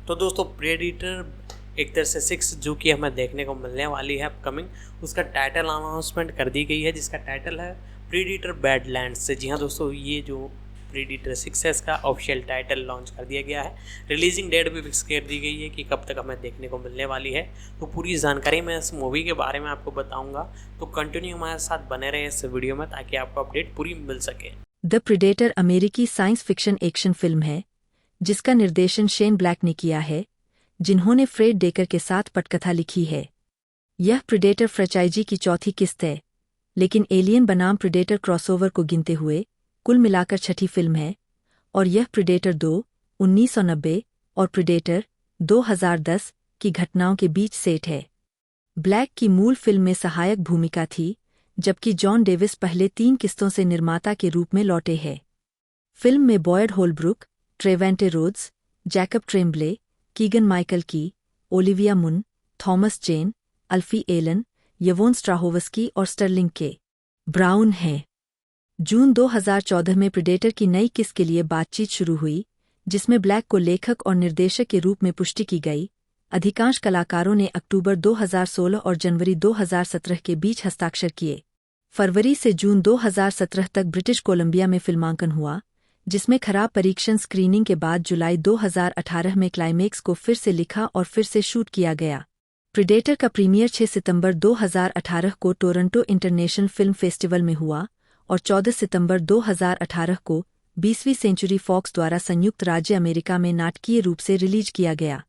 तो दोस्तों प्रेडिटर एक तरह से 6 जो कि हमें देखने को मिलने वाली है अपकमिंग, उसका टाइटल अनाउंसमेंट कर दी गई है जिसका टाइटल है प्रेडिटर बैडलैंड्स से। जी हाँ दोस्तों, ये जो प्रेडिटर 6 है इसका ऑफिशियल टाइटल लॉन्च कर दिया गया है। रिलीजिंग डेट भी फिक्स कर दी गई है कि कब तक हमें देखने को मिलने वाली है। तो पूरी जानकारी मैं इस मूवी के बारे में आपको बताऊंगा, तो कंटिन्यू हमारे साथ बने रहे इस वीडियो में ताकि आपको अपडेट पूरी मिल सके। द प्रेडेटर अमेरिकी साइंस फिक्शन एक्शन फिल्म है जिसका निर्देशन शेन ब्लैक ने किया है, जिन्होंने फ्रेड डेकर के साथ पटकथा लिखी है। यह प्रेडेटर फ्रेंचाइजी की चौथी किस्त है, लेकिन एलियन बनाम प्रेडेटर क्रॉसओवर को गिनते हुए कुल मिलाकर छठी फिल्म है, और यह प्रेडेटर 2, 1990 और प्रेडेटर 2010 की घटनाओं के बीच सेट है। ब्लैक की मूल फिल्म में सहायक भूमिका थी, जबकि जॉन डेविस पहले 3 किस्तों से निर्माता के रूप में लौटे हैं। फिल्म में Boyd Holbrook, Trevante Rhodes, Jacob Tremblay, Keegan Michael Key, Olivia Munn, Thomas Jane, Alfie Allen, Yvonne Strahovski और स्टर्लिंग के ब्राउन हैं। जून 2014 में प्रेडेटर की नई किस्त के लिए बातचीत शुरू हुई, जिसमें ब्लैक को लेखक और निर्देशक के रूप में पुष्टि की गई। अधिकांश कलाकारों ने अक्टूबर 2016 और जनवरी 2017 के बीच हस्ताक्षर किए। फरवरी से जून 2017 तक ब्रिटिश कोलंबिया में फिल्मांकन हुआ, जिसमें खराब परीक्षण स्क्रीनिंग के बाद जुलाई 2018 में क्लाइमेक्स को फिर से लिखा और फिर से शूट किया गया। प्रेडेटर का प्रीमियर 6 सितंबर 2018 को टोरंटो इंटरनेशनल फिल्म फेस्टिवल में हुआ और 14 सितंबर 2018 को 20वीं सेंचुरी फॉक्स द्वारा संयुक्त राज्य अमेरिका में नाटकीय रूप से रिलीज किया गया।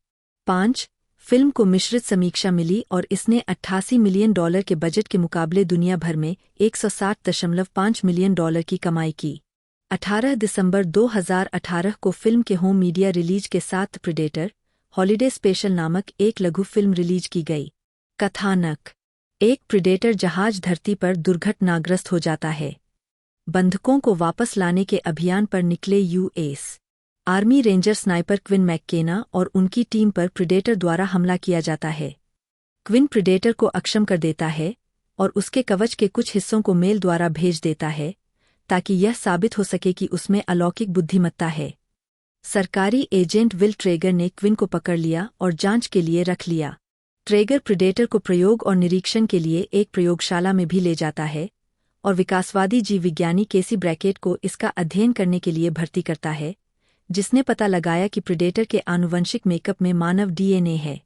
5 फिल्म को मिश्रित समीक्षा मिली और इसने $88 मिलियन के बजट के मुकाबले दुनिया भर में $160.5 मिलियन की कमाई की। 18 दिसंबर 2018 को फिल्म के होम मीडिया रिलीज के साथ प्रेडेटर हॉलिडे स्पेशल नामक एक लघु फिल्म रिलीज की गई। कथानक: एक प्रेडेटर जहाज धरती पर दुर्घटनाग्रस्त हो जाता है। बंधकों को वापस लाने के अभियान पर निकले US army ranger sniper Quinn McKenna और उनकी टीम पर प्रेडेटर द्वारा हमला किया जाता है। क्विन प्रेडेटर को अक्षम कर देता है और उसके कवच के कुछ हिस्सों को मेल द्वारा भेज देता है ताकि यह साबित हो सके कि उसमें अलौकिक बुद्धिमत्ता है। सरकारी एजेंट विल ट्रेगर ने क्विन को पकड़ लिया और जांच के लिए रख लिया। ट्रेगर प्रेडेटर को प्रयोग और निरीक्षण के लिए एक प्रयोगशाला में भी ले जाता है और विकासवादी जीव विज्ञानी केसी ब्रैकेट को इसका अध्ययन करने के लिए भर्ती करता है, जिसने पता लगाया कि प्रेडेटर के आनुवंशिक मेकअप में मानव डीएनए है।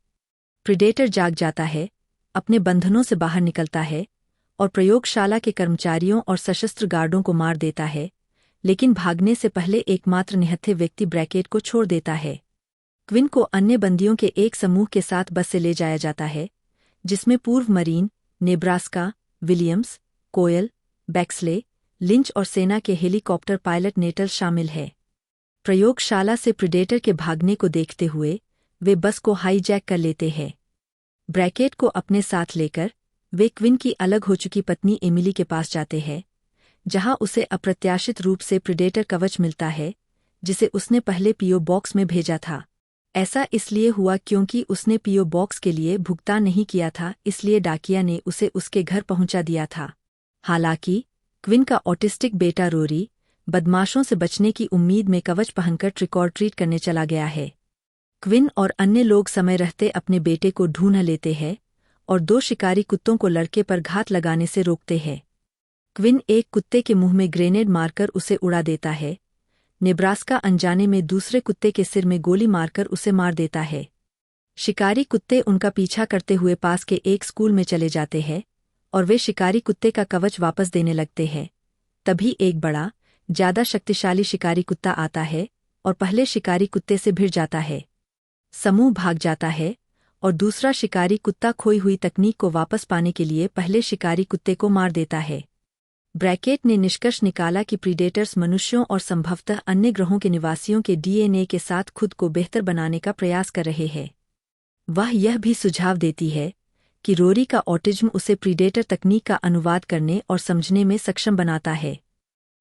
प्रेडेटर जाग जाता है, अपने बंधनों से बाहर निकलता है और प्रयोगशाला के कर्मचारियों और सशस्त्र गार्डों को मार देता है, लेकिन भागने से पहले एकमात्र निहत्थे व्यक्ति ब्रैकेट को छोड़ देता है। क्विन को अन्य बंदियों के एक समूह के साथ बस से ले जाया जाता है, जिसमें पूर्व मरीन नेब्रास्का विलियम्स, कोयल, बैक्सले, लिंच और सेना के हेलीकॉप्टर पायलट नेटल शामिल है। प्रयोगशाला से प्रेडेटर के भागने को देखते हुए वे बस को हाईजैक कर लेते हैं। ब्रैकेट को अपने साथ लेकर वे क्विन की अलग हो चुकी पत्नी एमिली के पास जाते हैं, जहां उसे अप्रत्याशित रूप से प्रेडेटर कवच मिलता है, जिसे उसने पहले पीओ बॉक्स में भेजा था। ऐसा इसलिए हुआ क्योंकि उसने पीओ बॉक्स के लिए भुगतान नहीं किया था, इसलिए डाकिया ने उसे उसके घर पहुंचा दिया था। हालांकि क्विन का ऑटिस्टिक बेटा रोरी बदमाशों से बचने की उम्मीद में कवच पहनकर ट्रिक और ट्रीट करने चला गया है। क्विन और अन्य लोग समय रहते अपने बेटे को ढूंढ लेते हैं और 2 शिकारी कुत्तों को लड़के पर घात लगाने से रोकते हैं। क्विन एक कुत्ते के मुंह में ग्रेनेड मारकर उसे उड़ा देता है। नेब्रास्का अनजाने में दूसरे कुत्ते के सिर में गोली मारकर उसे मार देता है। शिकारी कुत्ते उनका पीछा करते हुए पास के एक स्कूल में चले जाते हैं और वे शिकारी कुत्ते का कवच वापस देने लगते हैं। तभी एक बड़ा, ज्यादा शक्तिशाली शिकारी कुत्ता आता है और पहले शिकारी कुत्ते से भिड़ जाता है। समूह भाग जाता है और दूसरा शिकारी कुत्ता खोई हुई तकनीक को वापस पाने के लिए पहले शिकारी कुत्ते को मार देता है। ब्रैकेट ने निष्कर्ष निकाला कि प्रीडेटर्स मनुष्यों और संभवतः अन्य ग्रहों के निवासियों के डीएनए के साथ खुद को बेहतर बनाने का प्रयास कर रहे हैं। वह यह भी सुझाव देती है कि रोरी का ऑटिज्म उसे प्रीडेटर तकनीक का अनुवाद करने और समझने में सक्षम बनाता है।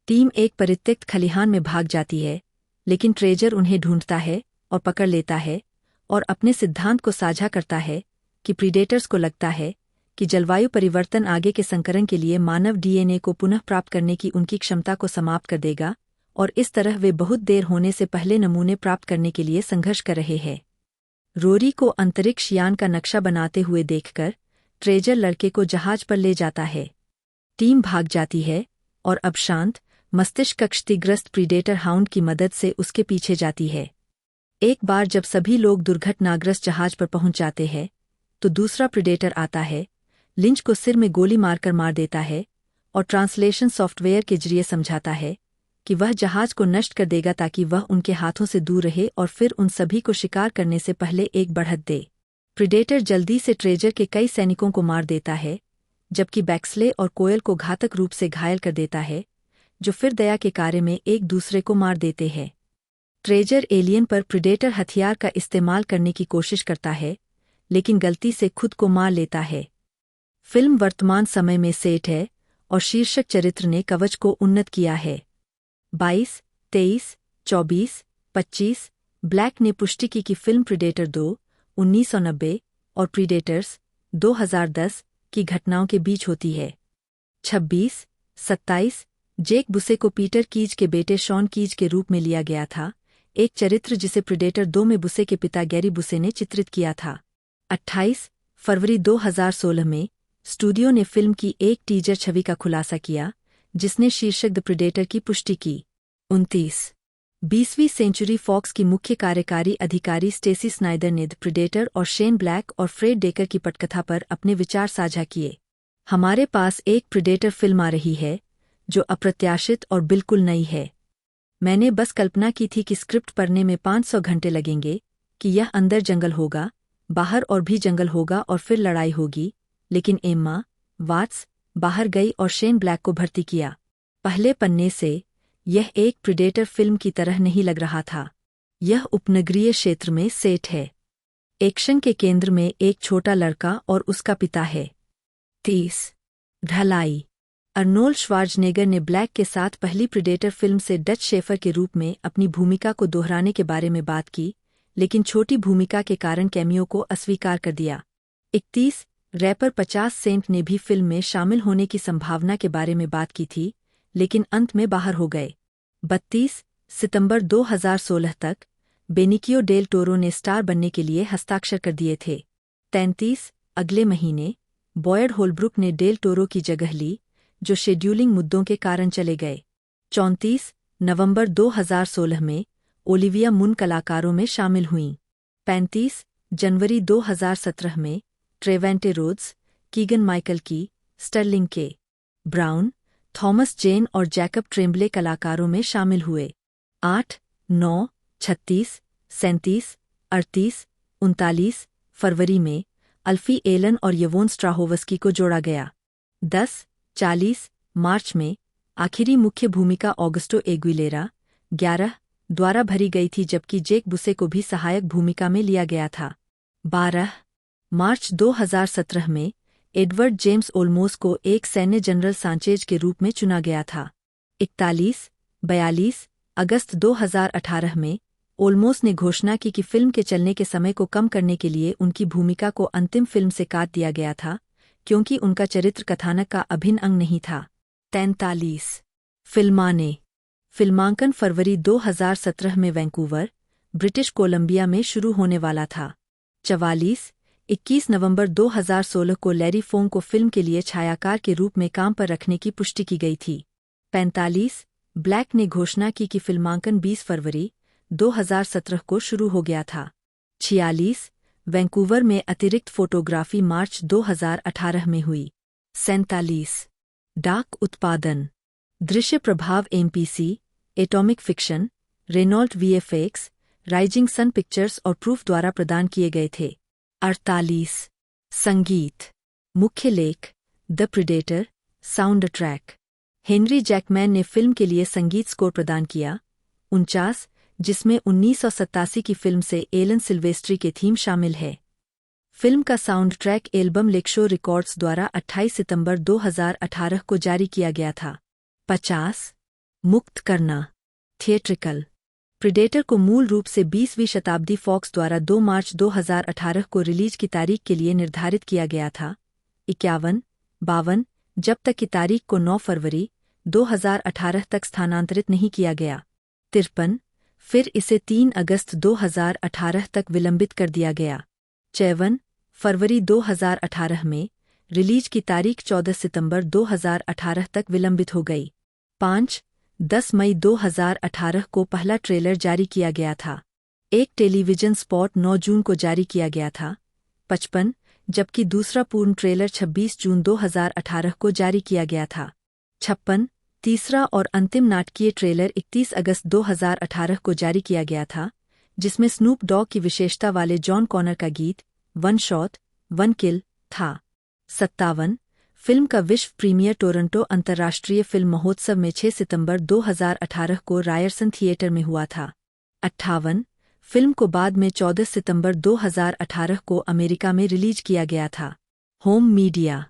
टीम एक परित्यक्त खलिहान में भाग जाती है, लेकिन ट्रेजर उन्हें ढूंढता है और पकड़ लेता है और अपने सिद्धांत को साझा करता है कि प्रीडेटर्स को लगता है कि जलवायु परिवर्तन आगे के संकरण के लिए मानव डीएनए को पुनः प्राप्त करने की उनकी क्षमता को समाप्त कर देगा और इस तरह वे बहुत देर होने से पहले नमूने प्राप्त करने के लिए संघर्ष कर रहे हैं। रोरी को अंतरिक्ष यान का नक्शा बनाते हुए देखकर ट्रेजर लड़के को जहाज पर ले जाता है। टीम भाग जाती है और अब शांत मस्तिष्क क्षतिग्रस्त प्रीडेटर हाउंड की मदद से उसके पीछे जाती है। एक बार जब सभी लोग दुर्घटनाग्रस्त जहाज पर पहुंच जाते हैं तो दूसरा प्रीडेटर आता है, लिंच को सिर में गोली मारकर मार देता है और ट्रांसलेशन सॉफ्टवेयर के जरिए समझाता है कि वह जहाज को नष्ट कर देगा ताकि वह उनके हाथों से दूर रहे और फिर उन सभी को शिकार करने से पहले एक बढ़त दे। प्रीडेटर जल्दी से ट्रेजर के कई सैनिकों को मार देता है, जबकि बैक्सले और कोयल को घातक रूप से घायल कर देता है, जो फिर दया के कार्य में एक दूसरे को मार देते हैं। ट्रेजर एलियन पर प्रीडेटर हथियार का इस्तेमाल करने की कोशिश करता है, लेकिन गलती से खुद को मार लेता है। फिल्म वर्तमान समय में सेट है और शीर्षक चरित्र ने कवच को उन्नत किया है। 22, 23, 24, 25 ब्लैक ने पुष्टि की कि फिल्म प्रीडेटर 2, 1990 और प्रीडेटर्स 2010 की घटनाओं के बीच होती है। 26, 27 जेक बुसे को पीटर कीज के बेटे शॉन कीज के रूप में लिया गया था, एक चरित्र जिसे प्रीडेटर 2 में बुसे के पिता गैरी बुसे ने चित्रित किया था। 28 फरवरी 2016 में स्टूडियो ने फिल्म की एक टीजर छवि का खुलासा किया, जिसने शीर्षक द प्रीडेटर की पुष्टि की। 29 20वीं सेंचुरी फॉक्स की मुख्य कार्यकारी अधिकारी स्टेसी स्नाइडर ने द प्रीडेटर और शेन ब्लैक और फ्रेड डेकर की पटकथा पर अपने विचार साझा किए। हमारे पास एक प्रीडेटर फिल्म आ रही है जो अप्रत्याशित और बिल्कुल नई है। मैंने बस कल्पना की थी कि स्क्रिप्ट पढ़ने में 500 घंटे लगेंगे, कि यह अंदर जंगल होगा, बाहर और भी जंगल होगा और फिर लड़ाई होगी, लेकिन एम्मा वाट्स बाहर गई और शेन ब्लैक को भर्ती किया। पहले पन्ने से यह एक प्रीडेटर फिल्म की तरह नहीं लग रहा था। यह उपनगरीय क्षेत्र में सेट है। एक्शन के केंद्र में एक छोटा लड़का और उसका पिता है। 30 ढलाई अर्नोल्ड श्वार्ज़नेगर ने ब्लैक के साथ पहली प्रीडेटर फिल्म से डच शेफर के रूप में अपनी भूमिका को दोहराने के बारे में बात की, लेकिन छोटी भूमिका के कारण कैमियो को अस्वीकार कर दिया। 31 रैपर 50 सेंट ने भी फिल्म में शामिल होने की संभावना के बारे में बात की थी, लेकिन अंत में बाहर हो गए। 32 सितंबर 2016 तक बेनिकियो डेल टोरो ने स्टार बनने के लिए हस्ताक्षर कर दिए थे। 33 अगले महीने बॉयड होलब्रुक ने डेल टोरो की जगह ली, जो शेड्यूलिंग मुद्दों के कारण चले गए। 34 नवंबर 2016 में ओलिविया मुन कलाकारों में शामिल हुईं। 35 जनवरी 2017 में ट्रेवेंटे रोड्स, कीगन माइकल की, स्टर्लिंग के ब्राउन, थॉमस जेन और जैकब ट्रेम्बले कलाकारों में शामिल हुए। 8, 9, 36, 37, 38, 39 फरवरी में अल्फी एलन और यवोन स्ट्राहोवस्की को जोड़ा गया। 10, 40 मार्च में आखिरी मुख्य भूमिका ऑगस्टो एग्विलेरा 11 द्वारा भरी गई थी, जबकि जेक बुसे को भी सहायक भूमिका में लिया गया था। 12 मार्च 2017 में एडवर्ड जेम्स ओल्मोस को एक सैन्य जनरल सांचेज के रूप में चुना गया था। 41 अगस्त 2018 में ओल्मोस ने घोषणा की कि फिल्म के चलने के समय को कम करने के लिए उनकी भूमिका को अंतिम फिल्म से काट दिया गया था, क्योंकि उनका चरित्र कथानक का अभिन्न अंग नहीं था। 43 फिल्मांकन फरवरी 2017 में वैंकूवर, ब्रिटिश कोलंबिया में शुरू होने वाला था। 21 नवंबर 2016 को लैरी फोंग को फिल्म के लिए छायाकार के रूप में काम पर रखने की पुष्टि की गई थी। 45 ब्लैक ने घोषणा की कि फिल्मांकन 20 फरवरी 2017 को शुरू हो गया था। 46 वैंकूवर में अतिरिक्त फोटोग्राफी मार्च 2018 में हुई। 47 डाक उत्पादन, दृश्य प्रभाव MPC, atomic fiction, Renault VFX, rising sun pictures और प्रूफ द्वारा प्रदान किए गए थे। 48 संगीत, मुख्य लेख the predator, sound track, Henry Jackman ने फिल्म के लिए संगीत स्कोर प्रदान किया। 49 जिसमें 1987 की फिल्म से एलन सिल्वेस्ट्री के थीम शामिल है। फिल्म का साउंड ट्रैक एल्बम लेक्शो रिकॉर्ड्स द्वारा 28 सितंबर 2018 को जारी किया गया था। 50 मुक्त करना, थिएट्रिकल, प्रीडेटर को मूल रूप से 20वीं शताब्दी फॉक्स द्वारा 2 मार्च 2018 को रिलीज की तारीख के लिए निर्धारित किया गया था। 51 52 जब तक की तारीख को 9 फरवरी 2018 तक स्थानांतरित नहीं किया गया। 53 फिर इसे 3 अगस्त 2018 तक विलंबित कर दिया गया। 54 फरवरी 2018 में रिलीज की तारीख 14 सितंबर 2018 तक विलंबित हो गई। 10 मई 2018 को पहला ट्रेलर जारी किया गया था। एक टेलीविजन स्पॉट 9 जून को जारी किया गया था। 55 जबकि दूसरा पूर्ण ट्रेलर 26 जून 2018 को जारी किया गया था। 56 तीसरा और अंतिम नाटकीय ट्रेलर 31 अगस्त 2018 को जारी किया गया था, जिसमें स्नूप डॉग की विशेषता वाले जॉन कॉनर का गीत वन शॉट वन किल था। 57 फिल्म का विश्व प्रीमियर टोरंटो अंतर्राष्ट्रीय फिल्म महोत्सव में 6 सितंबर 2018 को रायरसन थिएटर में हुआ था। 58 फिल्म को बाद में 14 सितंबर 2018 को अमेरिका में रिलीज किया गया था। होम मीडिया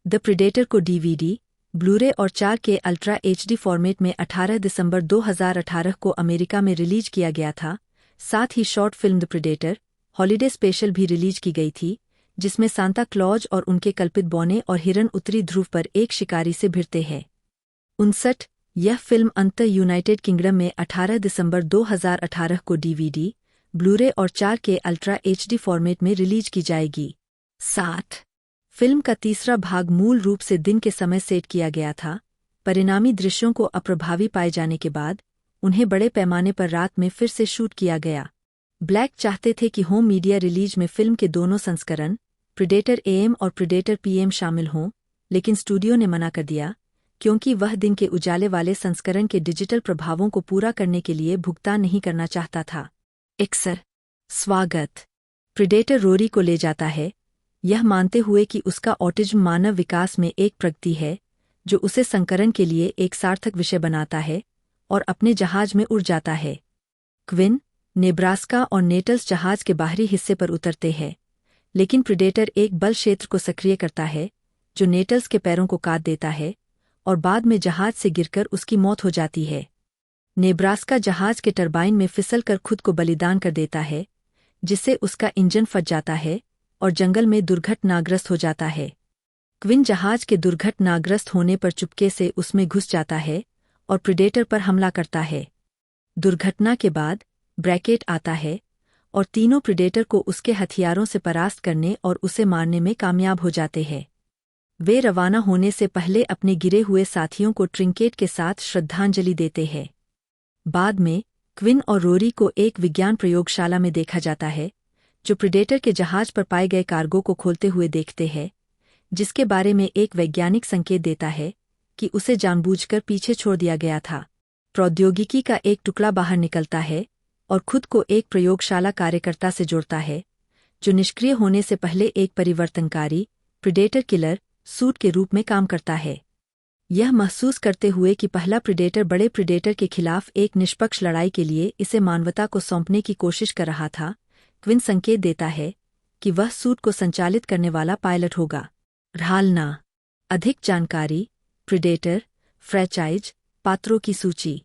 द प्रीडेटर को डीवीडी, ब्लूरे और 4K अल्ट्रा HD फॉर्मेट में 18 दिसंबर 2018 को अमेरिका में रिलीज किया गया था। साथ ही short film the Predator holiday special भी रिलीज की गई थी, जिसमें सांता क्लॉज और उनके कल्पित बौने और हिरन उत्तरी ध्रुव पर एक शिकारी से भिड़ते हैं। 59 यह फिल्म अंततः यूनाइटेड किंगडम में 18 दिसंबर 2018 को डीवीडी, ब्लूरे और 4K अल्ट्रा HD फॉर्मेट में रिलीज की जाएगी। 60 फिल्म का तीसरा भाग मूल रूप से दिन के समय सेट किया गया था। परिणामी दृश्यों को अप्रभावी पाए जाने के बाद उन्हें बड़े पैमाने पर रात में फिर से शूट किया गया। ब्लैक चाहते थे कि होम मीडिया रिलीज में फिल्म के दोनों संस्करण प्रीडेटर AM और प्रीडेटर PM शामिल हों, लेकिन स्टूडियो ने मना कर दिया क्योंकि वह दिन के उजाले वाले संस्करण के डिजिटल प्रभावों को पूरा करने के लिए भुगतान नहीं करना चाहता था। 61 स्वागत प्रीडेटर रोरी को ले जाता है, यह मानते हुए कि उसका ऑटिज्म मानव विकास में एक प्रगति है जो उसे संकरण के लिए एक सार्थक विषय बनाता है, और अपने जहाज में उड़ जाता है। क्विन, नेब्रास्का और नेटल्स जहाज के बाहरी हिस्से पर उतरते हैं, लेकिन प्रीडेटर एक बल क्षेत्र को सक्रिय करता है जो नेटल्स के पैरों को काट देता है और बाद में जहाज से गिरकर उसकी मौत हो जाती है। नेब्रास्का जहाज के टरबाइन में फिसलकर खुद को बलिदान कर देता है, जिससे उसका इंजन फट जाता है और जंगल में दुर्घटनाग्रस्त हो जाता है। क्विन जहाज के दुर्घटनाग्रस्त होने पर चुपके से उसमें घुस जाता है और प्रीडेटर पर हमला करता है। दुर्घटना के बाद ब्रैकेट आता है और तीनों प्रीडेटर को उसके हथियारों से परास्त करने और उसे मारने में कामयाब हो जाते हैं। वे रवाना होने से पहले अपने गिरे हुए साथियों को ट्रिंकेट के साथ श्रद्धांजलि देते हैं। बाद में क्विन और रोरी को एक विज्ञान प्रयोगशाला में देखा जाता है, जो प्रीडेटर के जहाज पर पाए गए कार्गो को खोलते हुए देखते हैं, जिसके बारे में एक वैज्ञानिक संकेत देता है कि उसे जानबूझकर पीछे छोड़ दिया गया था। प्रौद्योगिकी का एक टुकड़ा बाहर निकलता है और खुद को एक प्रयोगशाला कार्यकर्ता से जोड़ता है, जो निष्क्रिय होने से पहले एक परिवर्तनकारी प्रीडेटर किलर सूट के रूप में काम करता है। यह महसूस करते हुए कि पहला प्रीडेटर बड़े प्रीडेटर के खिलाफ एक निष्पक्ष लड़ाई के लिए इसे मानवता को सौंपने की कोशिश कर रहा था, क्विन संकेत देता है कि वह सूट को संचालित करने वाला पायलट होगा। ढालना अधिक जानकारी प्रीडेटर फ्रैंचाइज पात्रों की सूची।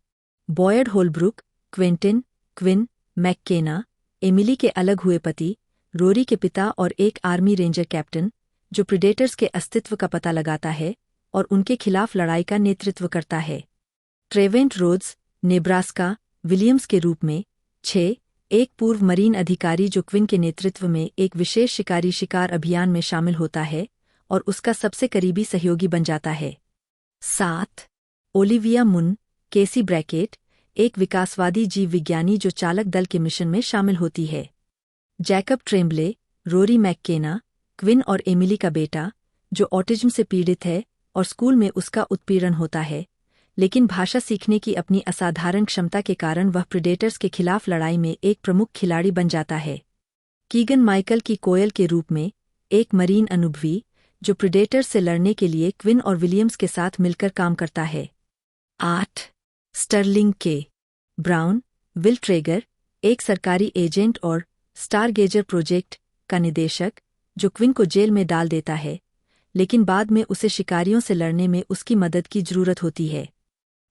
Boyd Holbrook, Quinton, Quinn, McKenna, Emily के अलग हुए पति, रोरी के पिता और एक आर्मी रेंजर कैप्टन, जो प्रीडेटर्स के अस्तित्व का पता लगाता है और उनके खिलाफ लड़ाई का नेतृत्व करता है। ट्रेवेंट रोड्स, नेब्रास्का, विलियम्स के रूप में। 6 एक पूर्व मरीन अधिकारी जो क्विन के नेतृत्व में एक विशेष शिकारी शिकार अभियान में शामिल होता है और उसका सबसे करीबी सहयोगी बन जाता है। 7 ओलिविया मुन, केसी ब्रैकेट, एक विकासवादी जीव विज्ञानी जो चालक दल के मिशन में शामिल होती है। जैकब ट्रेम्बले, रोरी मैककेना, क्विन और एमिली का बेटा, जो ऑटिज्म से पीड़ित है और स्कूल में उसका उत्पीड़न होता है, लेकिन भाषा सीखने की अपनी असाधारण क्षमता के कारण वह प्रीडेटर्स के खिलाफ लड़ाई में एक प्रमुख खिलाड़ी बन जाता है। कीगन माइकल की कोयल के रूप में, एक मरीन अनुभवी, जो प्रीडेटर्स से लड़ने के लिए क्विन और विलियम्स के साथ मिलकर काम करता है। 8 स्टर्लिंग के ब्राउन, विल ट्रेगर, एक सरकारी एजेंट और स्टारगेजर प्रोजेक्ट का निदेशक, जो क्विन को जेल में डाल देता है, लेकिन बाद में उसे शिकारियों से लड़ने में उसकी मदद की जरूरत होती है।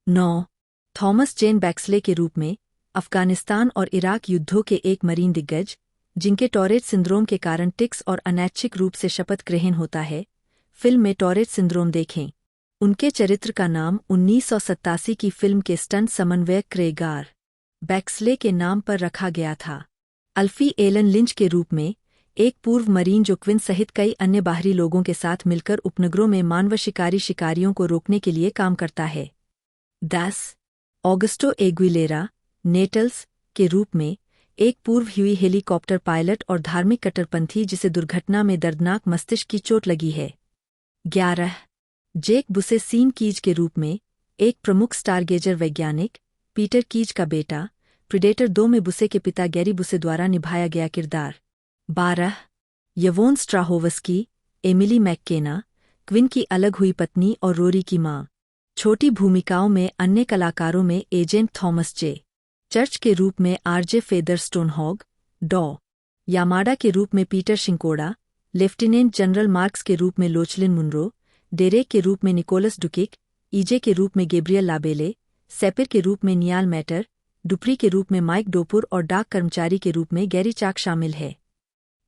9 थॉमस जेन बैक्सले के रूप में, अफगानिस्तान और इराक युद्धों के एक मरीन दिग्गज, जिनके टॉरेट सिंड्रोम के कारण टिक्स और अनैच्छिक रूप से शपथ ग्रहण होता है। फिल्म में टॉरेट सिंड्रोम देखें। उनके चरित्र का नाम 1987 की फिल्म के स्टंट समन्वयक क्रेगार बैक्सले के नाम पर रखा गया था। अल्फी एलन लिंच के रूप में एक पूर्व मरीन जो क्विन सहित कई अन्य बाहरी लोगों के साथ मिलकर उपनगरों में मानव शिकारियों को रोकने के लिए काम करता है। 10 ऑगस्टो एग्विलेरा नेटल्स के रूप में एक पूर्व हुई हेलीकॉप्टर पायलट और धार्मिक कट्टरपंथी जिसे दुर्घटना में दर्दनाक मस्तिष्क की चोट लगी है। 11 जेक बुसे सीन कीज के रूप में एक प्रमुख स्टारगेजर वैज्ञानिक पीटर कीज का बेटा, प्रीडेटर 2 में बुसे के पिता गैरी बुसे द्वारा निभाया गया किरदार। 12 यवोन स्ट्राहोवस्की एमिली मैककेना, क्विन की अलग हुई पत्नी और रोरी की मां। छोटी भूमिकाओं में अन्य कलाकारों में एजेंट थॉमस जे चर्च के रूप में आरजे फेदरस्टोनहॉग, डॉ यामाडा के रूप में पीटर शिंकोड़ा, लेफ्टिनेंट जनरल मार्क्स के रूप में लोचलिन मुनरो, डेरेक के रूप में निकोलस डुकिक, ईजे के रूप में गैब्रियल लाबेले, सेपिर के रूप में नियाल मैटर, डुप्री के रूप में माइक डोपुर और डाक कर्मचारी के रूप में गैरी चाक शामिल है।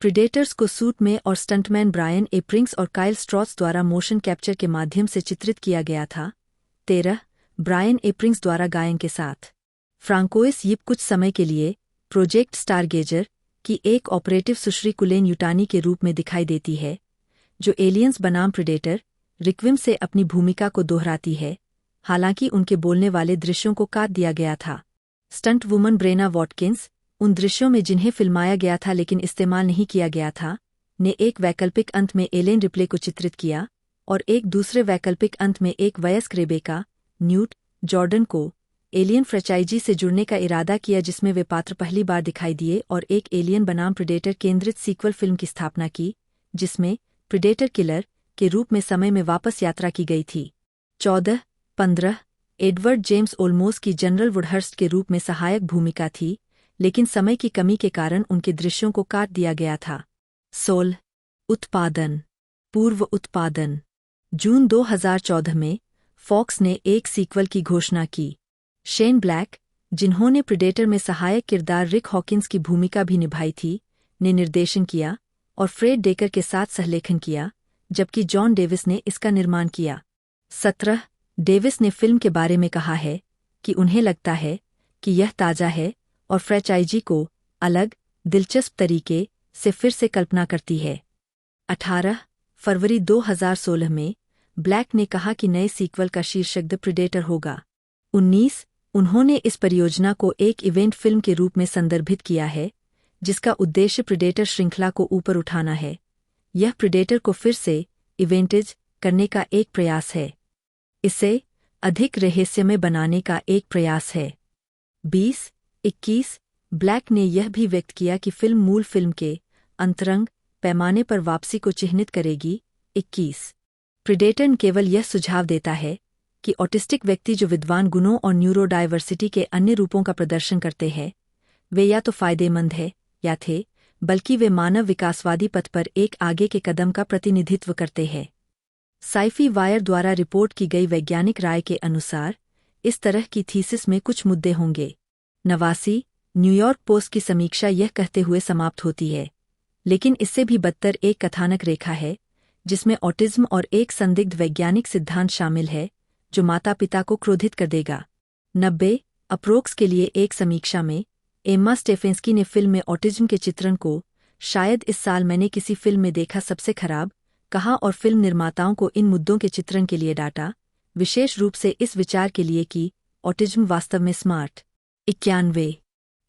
प्रीडेटर्स को सूट में और स्टंटमैन ब्रायन एप्रिंग्स और काइल स्ट्रॉस द्वारा मोशन कैप्चर के माध्यम से चित्रित किया गया था। 13 ब्रायन एप्रिंग्स द्वारा गायन के साथ। फ्रांकोइस यिप कुछ समय के लिए प्रोजेक्ट स्टारगेजर की एक ऑपरेटिव सुश्री कुलेन युटानी के रूप में दिखाई देती है, जो एलियंस बनाम प्रीडेटर रिक्विम से अपनी भूमिका को दोहराती है, हालांकि उनके बोलने वाले दृश्यों को काट दिया गया था। स्टंट वुमन ब्रेना वॉटकिंस उन दृश्यों में जिन्हें फिल्माया गया था लेकिन इस्तेमाल नहीं किया गया था, ने एक वैकल्पिक अंत में एलेन रिप्ले को चित्रित किया और एक दूसरे वैकल्पिक अंत में एक वयस्क रेबेका न्यूट जॉर्डन को एलियन फ्रेंचाइजी से जुड़ने का इरादा किया, जिसमें वे पात्र पहली बार दिखाई दिए, और एक एलियन बनाम प्रीडेटर केंद्रित सीक्वल फिल्म की स्थापना की, जिसमें प्रीडेटर किलर के रूप में समय में वापस यात्रा की गई थी। 14-15 एडवर्ड जेम्स ओल्मोस की जनरल वुडहर्स्ट के रूप में सहायक भूमिका थी, लेकिन समय की कमी के कारण उनके दृश्यों को काट दिया गया था। 16 उत्पादन पूर्व उत्पादन जून 2014 में फॉक्स ने एक सीक्वल की घोषणा की। शेन ब्लैक, जिन्होंने प्रीडेटर में सहायक किरदार रिक हॉकिंस की भूमिका भी निभाई थी, ने निर्देशन किया और फ्रेड डेकर के साथ सहलेखन किया, जबकि जॉन डेविस ने इसका निर्माण किया। 17 डेविस ने फिल्म के बारे में कहा है कि उन्हें लगता है कि यह ताज़ा है और फ्रेंचाइजी को अलग, दिलचस्प तरीके से फिर से कल्पना करती है। 18 फरवरी 2016 में ब्लैक ने कहा कि नए सीक्वल का शीर्षक द प्रीडेटर होगा। 19 उन्होंने इस परियोजना को एक इवेंट फिल्म के रूप में संदर्भित किया है, जिसका उद्देश्य प्रीडेटर श्रृंखला को ऊपर उठाना है। यह प्रीडेटर को फिर से इवेंटेज करने का एक प्रयास है, इसे अधिक रहस्यमय बनाने का एक प्रयास है। 20-21 ब्लैक ने यह भी व्यक्त किया कि फिल्म मूल फिल्म के अंतरंग पैमाने पर वापसी को चिह्नित करेगी। 21 प्रीडेटर केवल यह सुझाव देता है कि ऑटिस्टिक व्यक्ति जो विद्वान गुणों और न्यूरोडाइवर्सिटी के अन्य रूपों का प्रदर्शन करते हैं, वे या तो फायदेमंद है या थे, बल्कि वे मानव विकासवादी पथ पर एक आगे के कदम का प्रतिनिधित्व करते हैं। साइफी वायर द्वारा रिपोर्ट की गई वैज्ञानिक राय के अनुसार इस तरह की थीसिस में कुछ मुद्दे होंगे। 89 न्यूयॉर्क पोस्ट की समीक्षा यह कहते हुए समाप्त होती है, लेकिन इससे भी बदतर एक कथानक रेखा है जिसमें ऑटिज्म और एक संदिग्ध वैज्ञानिक सिद्धांत शामिल है जो माता पिता को क्रोधित कर देगा। 90 अप्रोक्स के लिए एक समीक्षा में एम्मा स्टेफेंस्की ने फिल्म में ऑटिज्म के चित्रण को शायद इस साल मैंने किसी फिल्म में देखा सबसे खराब कहा और फिल्म निर्माताओं को इन मुद्दों के चित्रण के लिए डांटा, विशेष रूप से इस विचार के लिए कि ऑटिज्म वास्तव में स्मार्ट। 91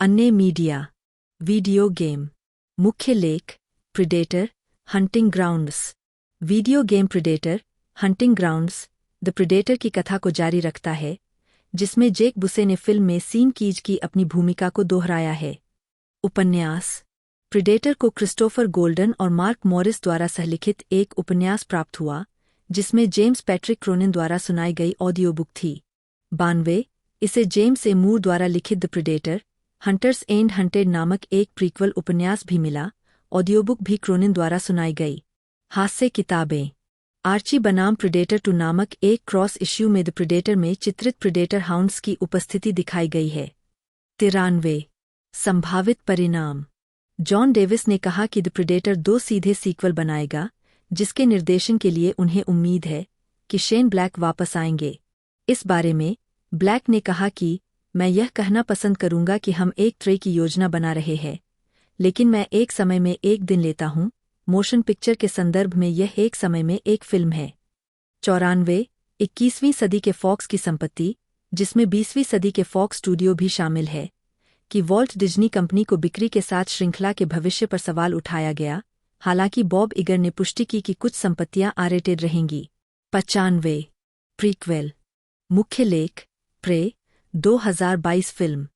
अन्य मीडिया वीडियो गेम मुख्य लेख predator hunting grounds video game predator hunting grounds the predator की कथा को जारी रखता है, जिसमें जेक बुसे ने फिल्म में सीन कीज की अपनी भूमिका को दोहराया है। उपन्यास प्रीडेटर को क्रिस्टोफर गोल्डन और मार्क मॉरिस द्वारा सहलिखित एक उपन्यास प्राप्त हुआ, जिसमें जेम्स पैट्रिक क्रोनिन द्वारा सुनाई गई ऑडियो बुक थी। 92 इसे जेम्स ए मूर द्वारा लिखित the predator hunters and hunted नामक एक प्रीक्वल उपन्यास भी मिला, ऑडियो बुक भी क्रोनिन द्वारा सुनाई गई। हास्य किताबें आर्ची बनाम प्रीडेटर 2 नामक एक क्रॉस इश्यू में द प्रीडेटर में चित्रित प्रीडेटर हाउंड्स की उपस्थिति दिखाई गई है। 93 संभावित परिणाम जॉन डेविस ने कहा कि द प्रीडेटर 2 सीधे सीक्वल बनाएगा, जिसके निर्देशन के लिए उन्हें उम्मीद है कि शेन ब्लैक वापस आएंगे। इस बारे में ब्लैक ने कहा कि मैं यह कहना पसंद करूंगा कि हम एक ट्रे की योजना बना रहे हैं, लेकिन मैं एक समय में एक दिन लेता हूं। मोशन पिक्चर के संदर्भ में यह एक समय में एक फिल्म है। 94 21वीं सदी के फॉक्स की संपत्ति, जिसमें 20वीं सदी के फॉक्स स्टूडियो भी शामिल है, कि वॉल्ट डिज्नी कंपनी को बिक्री के साथ श्रृंखला के भविष्य पर सवाल उठाया गया। हालांकि बॉब इगर ने पुष्टि की कि कुछ संपत्तियां आर-रेटेड रहेंगी। 95 प्रीक्वेल। मुख्य लेख प्रे 2022 फिल्म।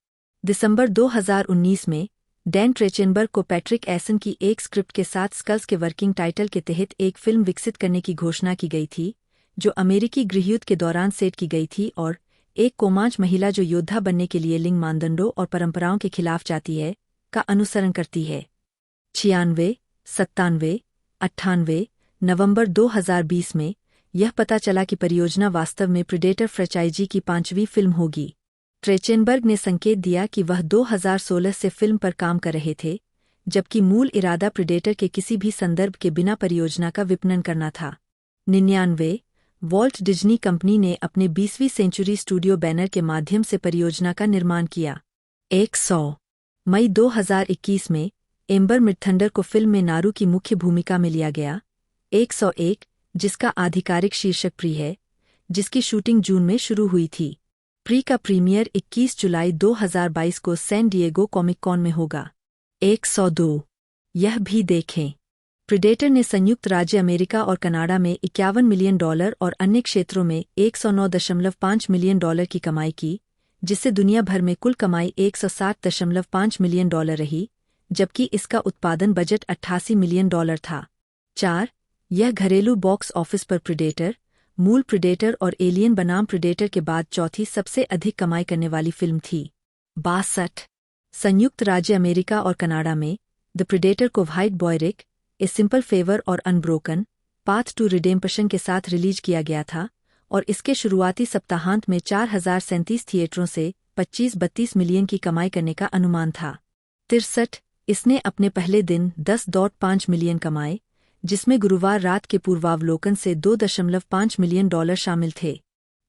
दिसंबर 2019 में डैन ट्रेचेनबर्ग को पैट्रिक एसन की एक स्क्रिप्ट के साथ स्कल्स के वर्किंग टाइटल के तहत एक फिल्म विकसित करने की घोषणा की गई थी, जो अमेरिकी गृहयुद्ध के दौरान सेट की गई थी और एक कोमांच महिला जो योद्धा बनने के लिए लिंग मानदंडों और परंपराओं के खिलाफ जाती है, का अनुसरण करती है। 96 97 98 नवंबर 2020 में यह पता चला कि परियोजना वास्तव में प्रीडेटर फ्रेंचाइजी की 5वीं फिल्म होगी। ट्रेचेनबर्ग ने संकेत दिया कि वह 2016 से फिल्म पर काम कर रहे थे, जबकि मूल इरादा प्रीडेटर के किसी भी संदर्भ के बिना परियोजना का विपणन करना था। 99 वॉल्ट डिज्नी कंपनी ने अपने 20वीं सेंचुरी स्टूडियो बैनर के माध्यम से परियोजना का निर्माण किया। 100 मई 2021 में एम्बर मिडथंडर को फिल्म में नारू की मुख्य भूमिका में लिया गया। 101 जिसका आधिकारिक शीर्षक प्री है, जिसकी शूटिंग जून में शुरू हुई थी। प्री का प्रीमियर 21 जुलाई 2022 को सैन डिएगो कॉमिक कॉन में होगा। 102 यह भी देखें। प्रीडेटर ने संयुक्त राज्य अमेरिका और कनाडा में $51 मिलियन और अन्य क्षेत्रों में $109.5 मिलियन की कमाई की, जिससे दुनिया भर में कुल कमाई $160.5 मिलियन रही, जबकि इसका उत्पादन बजट $88 मिलियन था। 4 यह घरेलू बॉक्स ऑफिस पर प्रीडेटर, मूल प्रीडेटर और एलियन बनाम प्रीडेटर के बाद चौथी सबसे अधिक कमाई करने वाली फिल्म थी। 62 संयुक्त राज्य अमेरिका और कनाडा में द प्रीडेटर को white boy Rick, a simple favour और अनब्रोकन पाथ टू रिडेम्पशन के साथ रिलीज किया गया था और इसके शुरुआती सप्ताहांत में 4037 थिएटरों से 25-32 मिलियन की कमाई करने का अनुमान था। 63 इसने अपने पहले दिन 10.5 मिलियन कमाए, जिसमें गुरुवार रात के पूर्वावलोकन से $2.5 मिलियन शामिल थे।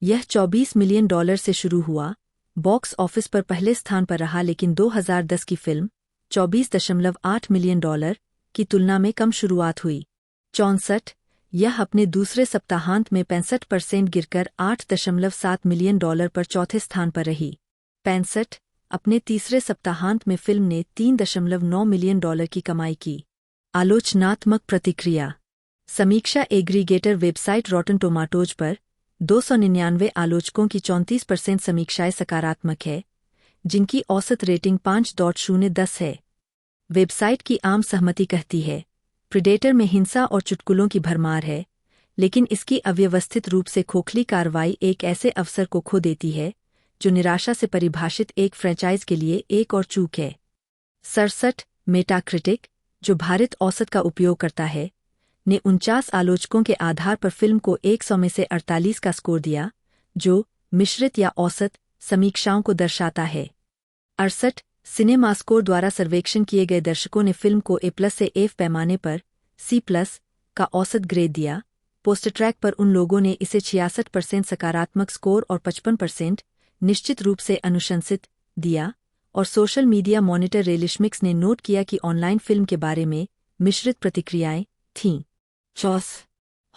यह $24 मिलियन से शुरू हुआ, बॉक्स ऑफिस पर पहले स्थान पर रहा, लेकिन 2010 की फिल्म $24.8 मिलियन की तुलना में कम शुरुआत हुई। 64 यह अपने दूसरे सप्ताहांत में 65% गिरकर $8.7 मिलियन पर चौथे स्थान पर रही। 65 अपने तीसरे सप्ताहांत में फिल्म ने $3.9 मिलियन की कमाई की। आलोचनात्मक प्रतिक्रिया। समीक्षा एग्रीगेटर वेबसाइट रॉटन टोमाटोज पर 299 आलोचकों की 34% समीक्षाएं सकारात्मक है, जिनकी औसत रेटिंग 5.010 है। वेबसाइट की आम सहमति कहती है, प्रीडेटर में हिंसा और चुटकुलों की भरमार है, लेकिन इसकी अव्यवस्थित रूप से खोखली कार्रवाई एक ऐसे अवसर को खो देती है, जो निराशा से परिभाषित एक फ्रेंचाइज के लिए एक और चूक है। 67 मेटाक्रिटिक, जो भारित औसत का उपयोग करता है, ने 49 आलोचकों के आधार पर फिल्म को 100 में से 48 का स्कोर दिया, जो मिश्रित या औसत समीक्षाओं को दर्शाता है। 68 सिनेमास्कोर द्वारा सर्वेक्षण किए गए दर्शकों ने फिल्म को A+ से F पैमाने पर C+ का औसत ग्रेड दिया। पोस्टट्रैक पर उन लोगों ने इसे 66% सकारात्मक स्कोर और 55% निश्चित रूप से अनुशंसित दिया, और सोशल मीडिया मॉनिटर रेलिशमिक्स ने नोट किया कि ऑनलाइन फिल्म के बारे में मिश्रित प्रतिक्रियाएं थीं। चौस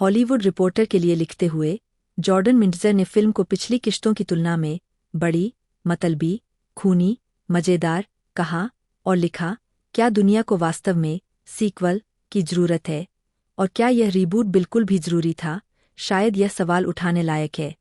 हॉलीवुड रिपोर्टर के लिए लिखते हुए जॉर्डन मिंटजर ने फिल्म को पिछली किश्तों की तुलना में बड़ी, मतलबी, खूनी, मजेदार कहा और लिखा, क्या दुनिया को वास्तव में सीक्वल की जरूरत है, और क्या यह रीबूट बिल्कुल भी जरूरी था? शायद यह सवाल उठाने लायक है,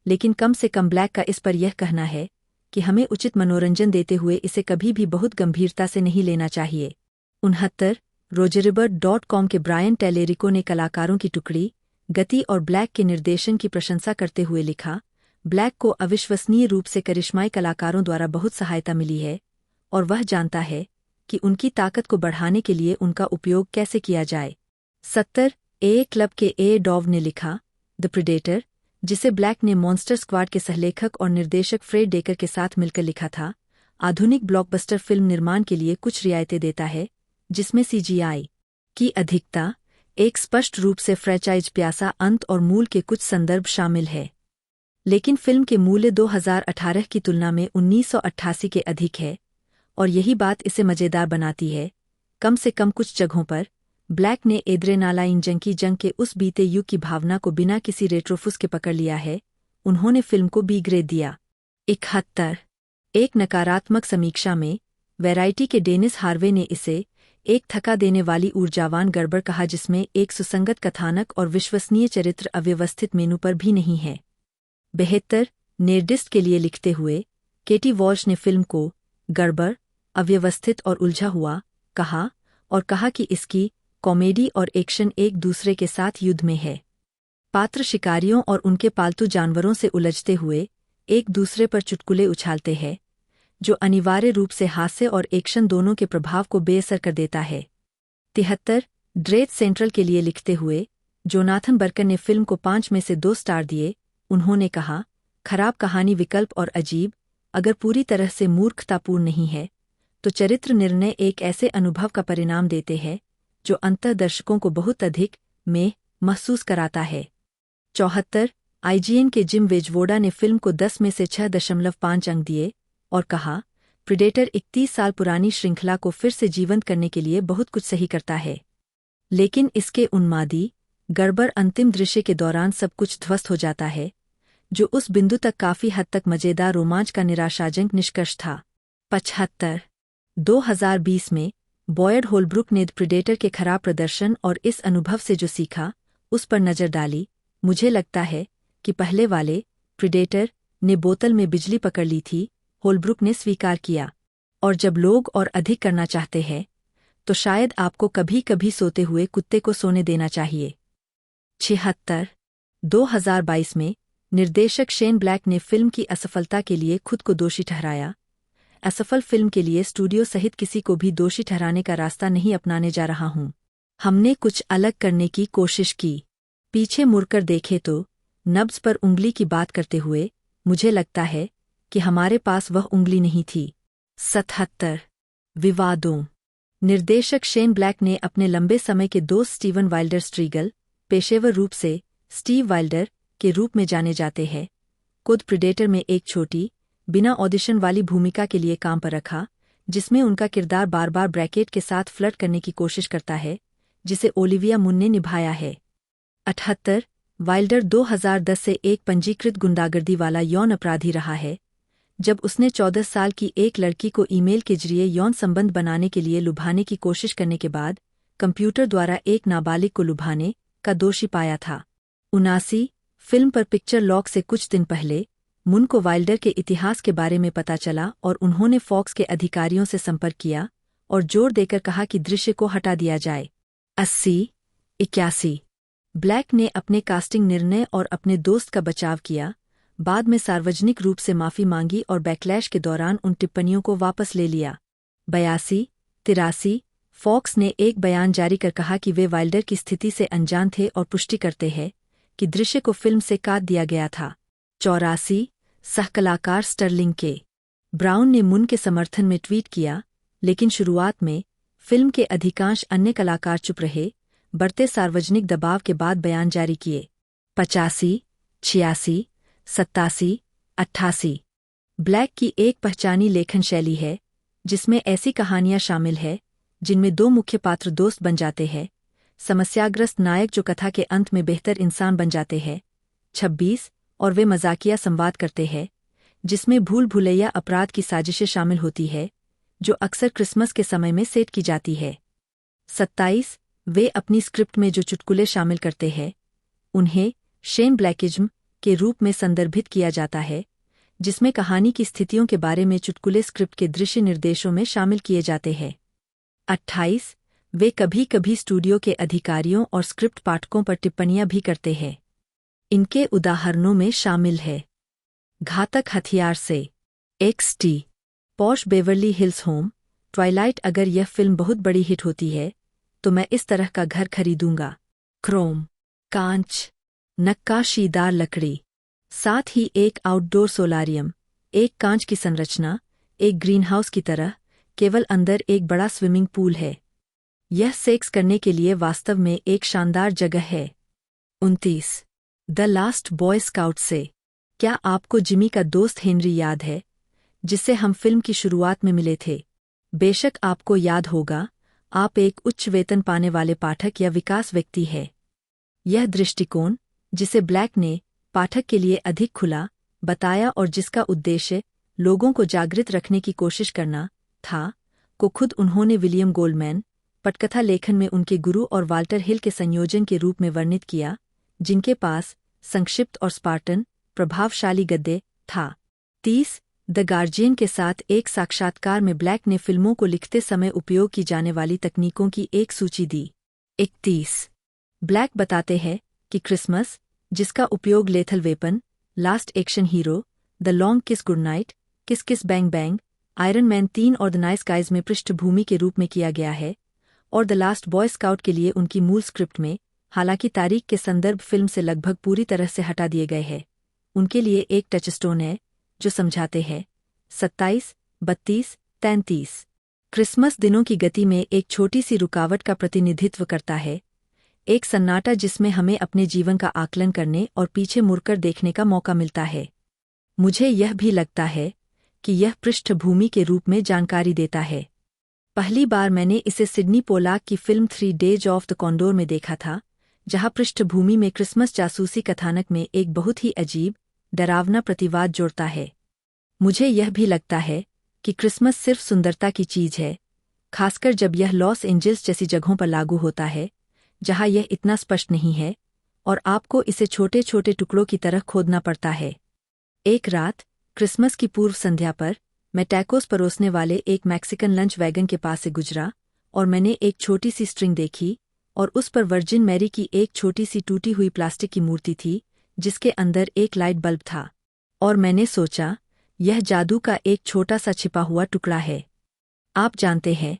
लेकिन कम से कम ब्लैक का इस पर यह कहना है कि हमें उचित मनोरंजन देते हुए इसे कभी भी बहुत गंभीरता से नहीं लेना चाहिए। 69 रोजरिबर्ट.com के ब्रायन टेलेरिको ने कलाकारों की टुकड़ी, गति और ब्लैक के निर्देशन की प्रशंसा करते हुए लिखा, ब्लैक को अविश्वसनीय रूप से करिश्माई कलाकारों द्वारा बहुत सहायता मिली है, और वह जानता है कि उनकी ताकत को बढ़ाने के लिए उनका उपयोग कैसे किया जाए। 70 ए क्लब के ए डॉव ने लिखा, द प्रीडेटर, जिसे ब्लैक ने मॉन्स्टर स्क्वाड के सहलेखक और निर्देशक फ्रेड डेकर के साथ मिलकर लिखा था, आधुनिक ब्लॉकबस्टर फिल्म निर्माण के लिए कुछ रियायतें देता है, जिसमें CGI की अधिकता, एक स्पष्ट रूप से फ्रेंचाइज प्यासा अंत और मूल के कुछ संदर्भ शामिल है। लेकिन फिल्म के मूल्य 2018 की तुलना में 1988 के अधिक है, और यही बात इसे मज़ेदार बनाती है। कम से कम कुछ जगहों पर ब्लैक ने एड्रेनालाइन जंग की जंग के उस बीते युग की भावना को बिना किसी रेट्रोफुस के पकड़ लिया है। उन्होंने फिल्म को बी ग्रेड दिया। 71। एक नकारात्मक समीक्षा में वैरायटी के डेनिस हार्वे ने इसे एक थका देने वाली ऊर्जावान गड़बड़ कहा, जिसमें एक सुसंगत कथानक और विश्वसनीय चरित्र अव्यवस्थित मेनू पर भी नहीं है। 72 नेर्डिस्ट के लिए लिखते हुए केटी वॉल्श ने फिल्म को गड़बड़, अव्यवस्थित और उलझा हुआ कहा, और कहा कि इसकी कॉमेडी और एक्शन एक दूसरे के साथ युद्ध में है। पात्र शिकारियों और उनके पालतू जानवरों से उलझते हुए एक दूसरे पर चुटकुले उछालते हैं, जो अनिवार्य रूप से हास्य और एक्शन दोनों के प्रभाव को बेअसर कर देता है। 73 ड्रेड सेंट्रल के लिए लिखते हुए जोनाथन बर्कर ने फिल्म को 5 में से 2 स्टार दिए। उन्होंने कहा, खराब कहानी विकल्प और अजीब, अगर पूरी तरह से मूर्खतापूर्ण नहीं है, तो चरित्र निर्णय एक ऐसे अनुभव का परिणाम देते हैं जो अंतः दर्शकों को बहुत अधिक में महसूस कराता है। 74 आईजीएन के जिम वेजवोडा ने फिल्म को 10 में से 6.5 अंक दिए और कहा, प्रीडेटर 31 साल पुरानी श्रृंखला को फिर से जीवंत करने के लिए बहुत कुछ सही करता है, लेकिन इसके उन्मादी गड़बड़ अंतिम दृश्य के दौरान सब कुछ ध्वस्त हो जाता है, जो उस बिंदु तक काफी हद तक मजेदार रोमांच का निराशाजनक निष्कर्ष था। 75 2020 में बॉयड होलब्रुक ने प्रीडेटर के खराब प्रदर्शन और इस अनुभव से जो सीखा उस पर नजर डाली। मुझे लगता है कि पहले वाले प्रीडेटर ने बोतल में बिजली पकड़ ली थी, होलब्रुक ने स्वीकार किया, और जब लोग और अधिक करना चाहते हैं तो शायद आपको कभी कभी सोते हुए कुत्ते को सोने देना चाहिए। 76 2022 में निर्देशक शेन ब्लैक ने फिल्म की असफलता के लिए खुद को दोषी ठहराया। असफल फिल्म के लिए स्टूडियो सहित किसी को भी दोषी ठहराने का रास्ता नहीं अपनाने जा रहा हूं। हमने कुछ अलग करने की कोशिश की। पीछे मुड़कर देखे तो नब्ज पर उंगली की बात करते हुए मुझे लगता है कि हमारे पास वह उंगली नहीं थी। 77 विवादों। निर्देशक शेन ब्लैक ने अपने लंबे समय के दोस्त स्टीवन वाइल्डर स्ट्रीगल, पेशेवर रूप से स्टीव वाइल्डर के रूप में जाने जाते हैं, खुद प्रीडेटर में एक छोटी बिना ऑडिशन वाली भूमिका के लिए काम पर रखा, जिसमें उनका किरदार बार बार ब्रैकेट के साथ फ्लर्ट करने की कोशिश करता है, जिसे ओलिविया मुन ने निभाया है। 78 वाइल्डर 2010 से एक पंजीकृत गुंडागर्दी वाला यौन अपराधी रहा है, जब उसने 14 साल की एक लड़की को ईमेल के जरिए यौन संबंध बनाने के लिए लुभाने की कोशिश करने के बाद कंप्यूटर द्वारा एक नाबालिग को लुभाने का दोषी पाया था। 79 फिल्म पर पिक्चर लॉक से कुछ दिन पहले मुन को वाइल्डर के इतिहास के बारे में पता चला और उन्होंने फॉक्स के अधिकारियों से संपर्क किया और जोर देकर कहा कि दृश्य को हटा दिया जाए। 81 ब्लैक ने अपने कास्टिंग निर्णय और अपने दोस्त का बचाव किया, बाद में सार्वजनिक रूप से माफी मांगी और बैकलैश के दौरान उन टिप्पणियों को वापस ले लिया। 82 फॉक्स ने एक बयान जारी कर कहा कि वे वाइल्डर की स्थिति से अनजान थे और पुष्टि करते हैं कि दृश्य को फिल्म से काट दिया गया था। 84 सहकलाकार स्टर्लिंग के ब्राउन ने मुन के समर्थन में ट्वीट किया, लेकिन शुरुआत में फिल्म के अधिकांश अन्य कलाकार चुप रहे, बढ़ते सार्वजनिक दबाव के बाद बयान जारी किए। 85 86 87 88 ब्लैक की एक पहचानी लेखन शैली है, जिसमें ऐसी कहानियां शामिल है जिनमें 2 मुख्य पात्र दोस्त बन जाते हैं, समस्याग्रस्त नायक जो कथा के अंत में बेहतर इंसान बन जाते हैं। 26 और वे मजाकिया संवाद करते हैं, जिसमें भूल भुलैया अपराध की साजिशें शामिल होती है, जो अक्सर क्रिसमस के समय में सेट की जाती है। 27 वे अपनी स्क्रिप्ट में जो चुटकुले शामिल करते हैं, उन्हें शेन ब्लैकिज्म के रूप में संदर्भित किया जाता है, जिसमें कहानी की स्थितियों के बारे में चुटकुले स्क्रिप्ट के दृश्य निर्देशों में शामिल किए जाते हैं। 28 वे कभी कभी स्टूडियो के अधिकारियों और स्क्रिप्ट पाठकों पर टिप्पणियां भी करते हैं। इनके उदाहरणों में शामिल है घातक हथियार से, XT, posh Beverly hills home, Twilight. अगर यह फिल्म बहुत बड़ी हिट होती है तो मैं इस तरह का घर खरीदूंगा। क्रोम, कांच, नक्काशीदार लकड़ी, साथ ही एक आउटडोर सोलारियम, एक कांच की संरचना, एक ग्रीनहाउस की तरह, केवल अंदर एक बड़ा स्विमिंग पूल है। यह सेक्स करने के लिए वास्तव में एक शानदार जगह है। 29 द लास्ट बॉय स्काउट से, क्या आपको जिमी का दोस्त हेनरी याद है, जिससे हम फिल्म की शुरुआत में मिले थे? बेशक आपको याद होगा, आप एक उच्च वेतन पाने वाले पाठक या विकास व्यक्ति है। यह दृष्टिकोण, जिसे ब्लैक ने पाठक के लिए अधिक खुला बताया और जिसका उद्देश्य लोगों को जागृत रखने की कोशिश करना था, को खुद उन्होंने विलियम गोल्डमैन, पटकथा लेखन में उनके गुरु और वाल्टर हिल के संयोजन के रूप में वर्णित किया, जिनके पास संक्षिप्त और स्पार्टन प्रभावशाली गद्य था। 30 द गार्जियन के साथ एक साक्षात्कार में ब्लैक ने फिल्मों को लिखते समय उपयोग की जाने वाली तकनीकों की एक सूची दी। 31 ब्लैक बताते हैं कि क्रिसमस, जिसका उपयोग lethal weapon, last action hero, the long किस गुडनाइट, किस किस बैंग बैंग, आयरन मैन 3 और द नाइस गाइज में पृष्ठभूमि के रूप में किया गया है, और द लास्ट बॉय स्काउट के लिए उनकी मूल स्क्रिप्ट में, हालांकि तारीख के संदर्भ फिल्म से लगभग पूरी तरह से हटा दिए गए हैं, उनके लिए एक टचस्टोन है जो समझाते हैं। 27, 32, 33 क्रिसमस दिनों की गति में एक छोटी सी रुकावट का प्रतिनिधित्व करता है, एक सन्नाटा जिसमें हमें अपने जीवन का आकलन करने और पीछे मुड़कर देखने का मौका मिलता है। मुझे यह भी लगता है कि यह पृष्ठभूमि के रूप में जानकारी देता है। पहली बार मैंने इसे सिडनी पोलाक की film 3 days of the condor में देखा था, जहां पृष्ठभूमि में क्रिसमस जासूसी कथानक में एक बहुत ही अजीब, डरावना प्रतिवाद जोड़ता है। मुझे यह भी लगता है कि क्रिसमस सिर्फ सुंदरता की चीज है, खासकर जब यह लॉस एंजल्स जैसी जगहों पर लागू होता है, जहां यह इतना स्पष्ट नहीं है और आपको इसे छोटे छोटे टुकड़ों की तरह खोदना पड़ता है। एक रात, क्रिसमस की पूर्व संध्या पर, मैं टैकोस परोसने वाले एक मैक्सिकन लंच वैगन के पास से गुजरा और मैंने एक छोटी सी स्ट्रिंग देखी और उस पर वर्जिन मैरी की एक छोटी सी टूटी हुई प्लास्टिक की मूर्ति थी, जिसके अंदर एक लाइट बल्ब था, और मैंने सोचा, यह जादू का एक छोटा सा छिपा हुआ टुकड़ा है। आप जानते हैं,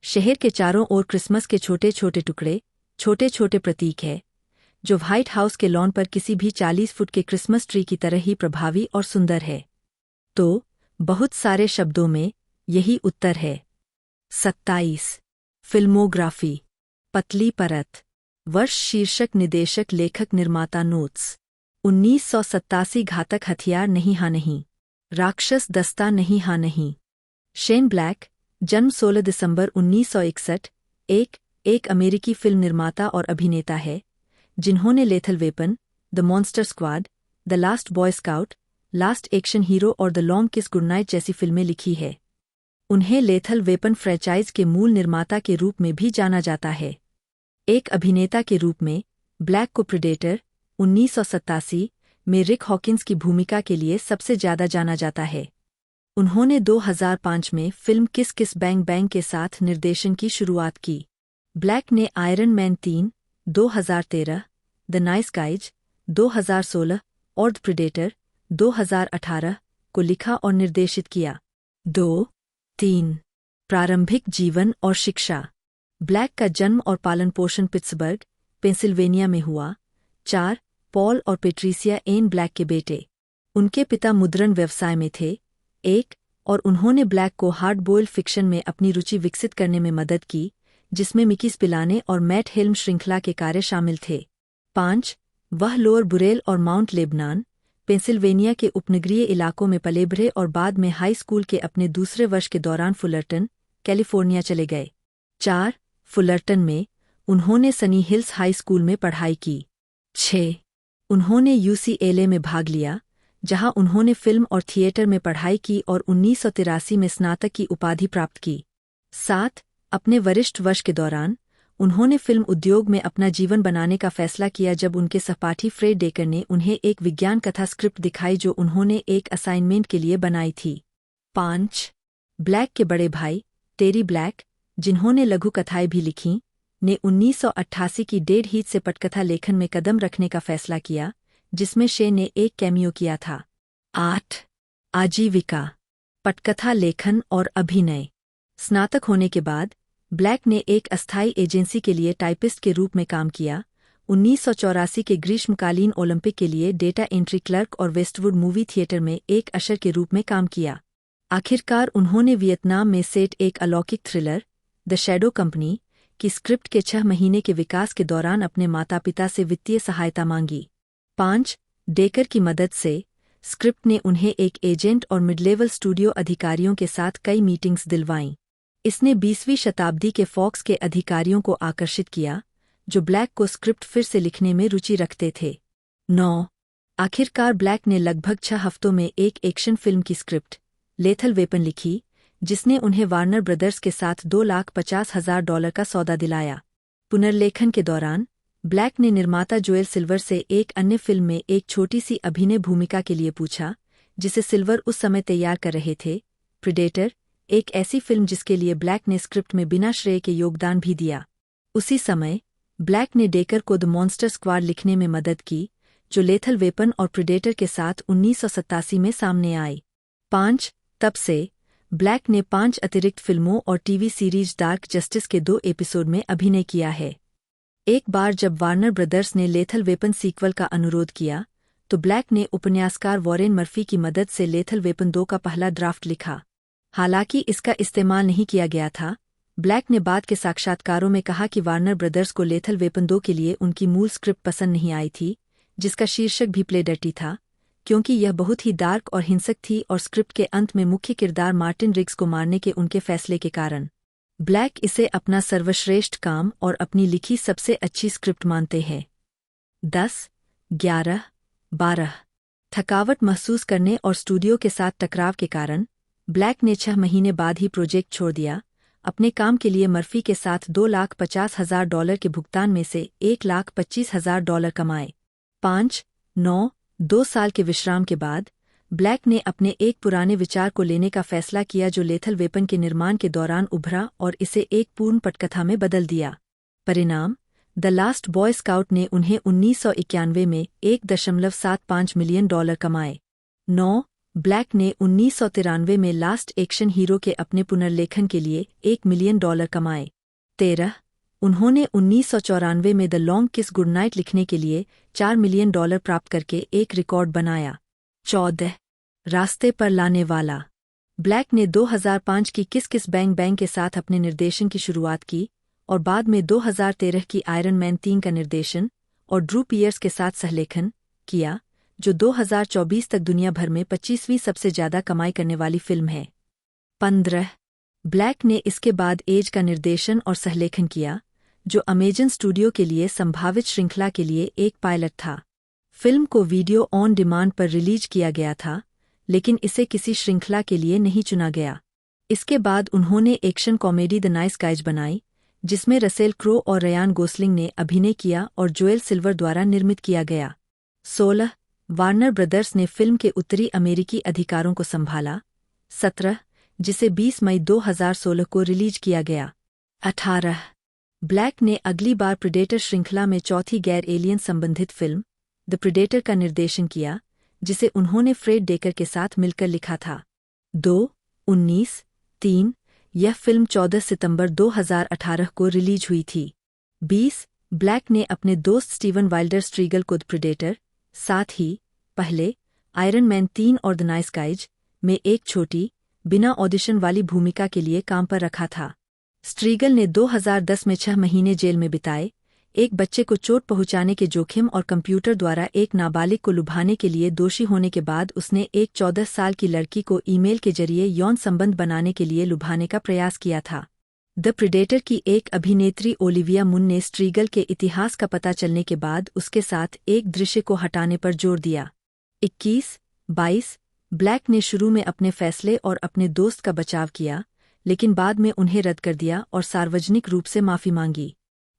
शहर के चारों ओर क्रिसमस के छोटे छोटे टुकड़े, छोटे छोटे प्रतीक है, जो व्हाइट हाउस के लॉन पर किसी भी 40 फुट के क्रिसमस ट्री की तरह ही प्रभावी और सुंदर है। तो बहुत सारे शब्दों में यही उत्तर है। 27 फिल्मोग्राफी, पतली परत, वर्ष, शीर्षक, निदेशक, लेखक, निर्माता, नोट्स। 1987 घातक हथियार नहीं, हाँ नहीं, राक्षस दस्ता नहीं, हाँ नहीं। शेन ब्लैक, जन्म 16 दिसंबर 1961, एक अमेरिकी फिल्म निर्माता और अभिनेता है, जिन्होंने lethal weapon, the monster squad, the last boy scout, last action hero और द लॉन्ग किस गुडनाइट जैसी फिल्में लिखी है। उन्हें लेथल वेपन फ्रैंचाइज के मूल निर्माता के रूप में भी जाना जाता है। एक अभिनेता के रूप में, ब्लैक को प्रेडेटर 1987 में रिक हॉकिंस की भूमिका के लिए सबसे ज्यादा जाना जाता है। उन्होंने 2005 में फिल्म किस किस बैंग बैंग के साथ निर्देशन की शुरुआत की। ब्लैक ने iron man 3, 2013, the nice guys 2016 और द प्रेडेटर 2018 को लिखा और निर्देशित किया। 2-3 प्रारंभिक जीवन और शिक्षा। ब्लैक का जन्म और पालन पोषण पिट्सबर्ग, पेंसिल्वेनिया में हुआ। 4 पॉल और पेट्रिसिया एन ब्लैक के बेटे। उनके पिता मुद्रण व्यवसाय में थे। 1 और उन्होंने ब्लैक को हार्ड बॉइल्ड फिक्शन में अपनी रुचि विकसित करने में मदद की, जिसमें मिकी स्पिलाने और मैट हेल्म श्रृंखला के कार्य शामिल थे। 5 वह लोअर बुरेल और माउंट लेबनान, पेंसिल्वेनिया के उपनगरीय इलाकों में पले बढ़े और बाद में हाई स्कूल के अपने दूसरे वर्ष के दौरान फुलरटन, कैलिफोर्निया चले गए। 4 फुलरटन में उन्होंने सनी हिल्स हाई स्कूल में पढ़ाई की। 6 उन्होंने UCLA में भाग लिया, जहां उन्होंने फिल्म और थिएटर में पढ़ाई की और 1983 में स्नातक की उपाधि प्राप्त की। 7 अपने वरिष्ठ वर्ष के दौरान, उन्होंने फिल्म उद्योग में अपना जीवन बनाने का फैसला किया जब उनके सहपाठी फ्रेड डेकर ने उन्हें एक विज्ञान कथा स्क्रिप्ट दिखाई जो उन्होंने एक असाइनमेंट के लिए बनाई थी। 5 ब्लैक के बड़े भाई, टेरी ब्लैक, जिन्होंने लघु कथाएं भी लिखीं, ने 1988 की डेड हीट से पटकथा लेखन में कदम रखने का फैसला किया, जिसमें शे ने एक कैमियो किया था। 8 आजीविका, पटकथा लेखन और अभिनय। स्नातक होने के बाद ब्लैक ने एक अस्थायी एजेंसी के लिए टाइपिस्ट के रूप में काम किया। 1984 के ग्रीष्मकालीन ओलंपिक के लिए डेटा एंट्री क्लर्क और वेस्टवुड मूवी थिएटर में एक अशर के रूप में काम किया। आखिरकार उन्होंने वियतनाम में सेट एक अलौकिक थ्रिलर, द शैडो कंपनी, की स्क्रिप्ट के 6 महीने के विकास के दौरान अपने माता पिता से वित्तीय सहायता मांगी। 5 डेकर की मदद से स्क्रिप्ट ने उन्हें एक एजेंट और मिड लेवल स्टूडियो अधिकारियों के साथ कई मीटिंग्स दिलवाईं। इसने 20वीं शताब्दी के फॉक्स के अधिकारियों को आकर्षित किया, जो ब्लैक को स्क्रिप्ट फिर से लिखने में रुचि रखते थे। 9. आखिरकार ब्लैक ने लगभग 6 हफ्तों में एक एक्शन फिल्म की स्क्रिप्ट, लेथल वेपन लिखी, जिसने उन्हें वार्नर ब्रदर्स के साथ $250,000 का सौदा दिलाया। पुनर्लेखन के दौरान ब्लैक ने निर्माता जोएल सिल्वर से एक अन्य फिल्म में एक छोटी सी अभिनय भूमिका के लिए पूछा, जिसे सिल्वर उस समय तैयार कर रहे थे। प्रीडेटर, एक ऐसी फिल्म जिसके लिए ब्लैक ने स्क्रिप्ट में बिना श्रेय के योगदान भी दिया। उसी समय ब्लैक ने डेकर को द मॉन्स्टर स्क्वाड लिखने में मदद की, जो लेथल वेपन और प्रीडेटर के साथ 1987 में सामने आई। 5. तब से ब्लैक ने 5 अतिरिक्त फिल्मों और टीवी सीरीज डार्क जस्टिस के 2 एपिसोड में अभिनय किया है। एक बार जब वार्नर ब्रदर्स ने लेथल वेपन सीक्वल का अनुरोध किया, तो ब्लैक ने उपन्यासकार वॉरेन मर्फी की मदद से लेथल वेपन 2 का पहला ड्राफ्ट लिखा। हालांकि इसका इस्तेमाल नहीं किया गया था। ब्लैक ने बाद के साक्षात्कारों में कहा कि वार्नर ब्रदर्स को लेथल वेपन 2 के लिए उनकी मूल स्क्रिप्ट पसंद नहीं आई थी, जिसका शीर्षक भी प्ले डर्टी था, क्योंकि यह बहुत ही डार्क और हिंसक थी और स्क्रिप्ट के अंत में मुख्य किरदार मार्टिन रिग्स को मारने के उनके फैसले के कारण। ब्लैक इसे अपना सर्वश्रेष्ठ काम और अपनी लिखी सबसे अच्छी स्क्रिप्ट मानते हैं। 10, 11, 12 थकावट महसूस करने और स्टूडियो के साथ टकराव के कारण ब्लैक ने 6 महीने बाद ही प्रोजेक्ट छोड़ दिया। अपने काम के लिए मर्फी के साथ $250,000 के भुगतान में से $125,000 कमाए। 5, 9, 2 साल के विश्राम के बाद ब्लैक ने अपने एक पुराने विचार को लेने का फैसला किया जो लेथल वेपन के निर्माण के दौरान उभरा और इसे एक पूर्ण पटकथा में बदल दिया। परिणाम, द लास्ट बॉय स्काउट ने उन्हें 1991 में $1.75 मिलियन कमाए। 9. ब्लैक ने 1993 में लास्ट एक्शन हीरो के अपने पुनर्लेखन के लिए $1 मिलियन कमाए। 13. उन्होंने 1994 में द लॉन्ग किस गुडनाइट लिखने के लिए $4 मिलियन प्राप्त करके एक रिकॉर्ड बनाया। 14. रास्ते पर लाने वाला। ब्लैक ने 2005 की किस किस बैंग बैंग के साथ अपने निर्देशन की शुरुआत की और बाद में 2013 की आयरन मैन 3 का निर्देशन और ड्रू पियर्स के साथ सहलेखन किया, जो 2024 तक दुनिया भर में 25वीं सबसे ज्यादा कमाई करने वाली फिल्म है। 15. ब्लैक ने इसके बाद एज का निर्देशन और सहलेखन किया, जो अमेजन स्टूडियो के लिए संभावित श्रृंखला के लिए एक पायलट था। फिल्म को वीडियो ऑन डिमांड पर रिलीज किया गया था, लेकिन इसे किसी श्रृंखला के लिए नहीं चुना गया। इसके बाद उन्होंने action comedy the nice guys बनाई, जिसमें रसेल क्रो और रयान गोसलिंग ने अभिनय किया और जोएल सिल्वर द्वारा निर्मित किया गया। 16. वार्नर ब्रदर्स ने फिल्म के उत्तरी अमेरिकी अधिकारों को संभाला। 17. जिसे 20 मई 2016 को रिलीज किया गया। 18. ब्लैक ने अगली बार प्रीडेटर श्रृंखला में चौथी गैर एलियन संबंधित फिल्म द प्रीडेटर का निर्देशन किया, जिसे उन्होंने फ्रेड डेकर के साथ मिलकर लिखा था। 2, 19, 3 यह फिल्म 14 सितंबर 2018 को रिलीज हुई थी। 20. ब्लैक ने अपने दोस्त स्टीवन वाइल्डर स्ट्रीगल को द प्रीडेटर, साथ ही पहले आयरन मैन 3 और द नाइस गाइज में एक छोटी, बिना ऑडिशन वाली भूमिका के लिए काम पर रखा था। स्ट्रीगल ने 2010 में 6 महीने जेल में बिताए, एक बच्चे को चोट पहुंचाने के जोखिम और कंप्यूटर द्वारा एक नाबालिग को लुभाने के लिए दोषी होने के बाद उसने एक 14 साल की लड़की को ईमेल के जरिए यौन संबंध बनाने के लिए लुभाने का प्रयास किया था। द प्रीडेटर की एक अभिनेत्री ओलिविया मुन ने स्ट्रीगल के इतिहास का पता चलने के बाद उसके साथ एक दृश्य को हटाने पर जोर दिया। 21, 22 ब्लैक ने शुरू में अपने फैसले और अपने दोस्त का बचाव किया, लेकिन बाद में उन्हें रद्द कर दिया और सार्वजनिक रूप से माफी मांगी।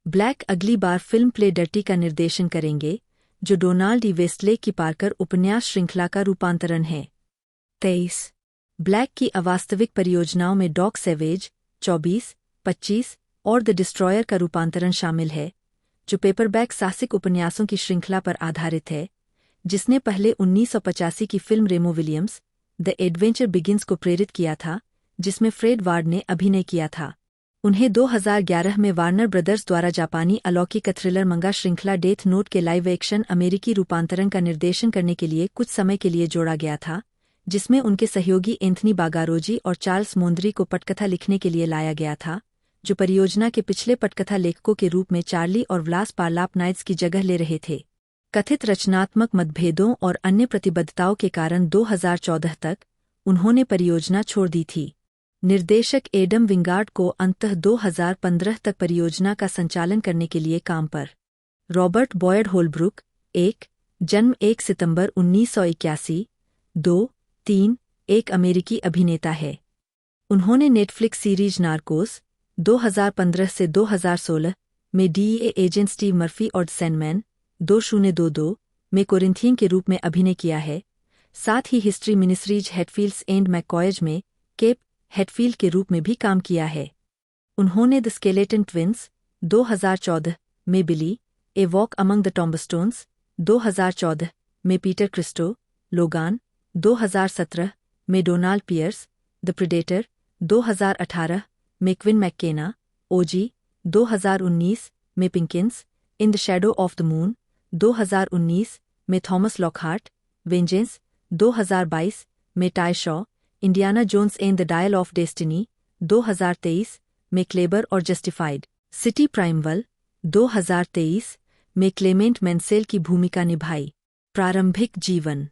ब्लैक अगली बार फिल्म प्ले डर्टी का निर्देशन करेंगे, जो डोनाल्ड ई वेस्टले की पार्कर उपन्यास श्रृंखला का रूपांतरण है। 23. ब्लैक की अवास्तविक परियोजनाओं में डॉग सैवेज 24, 25 और द डिस्ट्रॉयर का रूपांतरण शामिल है, जो पेपरबैक साहसिक उपन्यासों की श्रृंखला पर आधारित है, जिसने पहले 1985 की film Remo Williams the adventure begins को प्रेरित किया था, जिसमें फ्रेड वार्ड ने अभिनय किया था। उन्हें 2011 में वार्नर ब्रदर्स द्वारा जापानी अलौकिक थ्रिलर मंगा श्रृंखला डेथ नोट के लाइव एक्शन अमेरिकी रूपांतरण का निर्देशन करने के लिए कुछ समय के लिए जोड़ा गया था, जिसमें उनके सहयोगी एंथनी बागारोजी और चार्ल्स मोंद्री को पटकथा लिखने के लिए लाया गया था, जो परियोजना के पिछले पटकथा लेखकों के रूप में चार्ली और व्लास पार्लाप नाइट्स की जगह ले रहे थे। कथित रचनात्मक मतभेदों और अन्य प्रतिबद्धताओं के कारण 2014 तक उन्होंने परियोजना छोड़ दी थी। निर्देशक एडम विंगार्ड को अंततः 2015 तक परियोजना का संचालन करने के लिए काम पर। रॉबर्ट बॉयड होलब्रुक, जन्म 1 सितंबर 1981, 2-3, एक अमेरिकी अभिनेता है। उन्होंने नेटफ्लिक्स सीरीज नार्कोस 2015 से 2016 में डीईए एजेंट स्टीव मर्फी और सैंडमैन 2022 में कोरिंथियन के रूप में अभिनय किया है। साथ ही हिस्ट्री मिनिस्ट्रीज हेटफील्ड्स एंड मैककॉयज में केप हेटफील्ड के रूप में भी काम किया है। उन्होंने द स्केलेटन ट्विंस 2014 में बिली ए वॉक अमंग द टॉम्बस्टोन्स 2014 में पीटर क्रिस्टो, लोगान 2017 में डोनाल्ड पियर्स, द प्रेडेटर 2018 में क्विन मैककेना, ओजी 2019 में Pinkins, in the shadow of the moon 2019 में थॉमस लॉकहार्ट, वेंजेंस 2022 में Ty Shaw, Indiana Jones and the dial of destiny 2023 में Kleber और justified, city प्राइमवल 2023 में Clement मेंसेल की भूमिका निभाई। प्रारंभिक जीवन।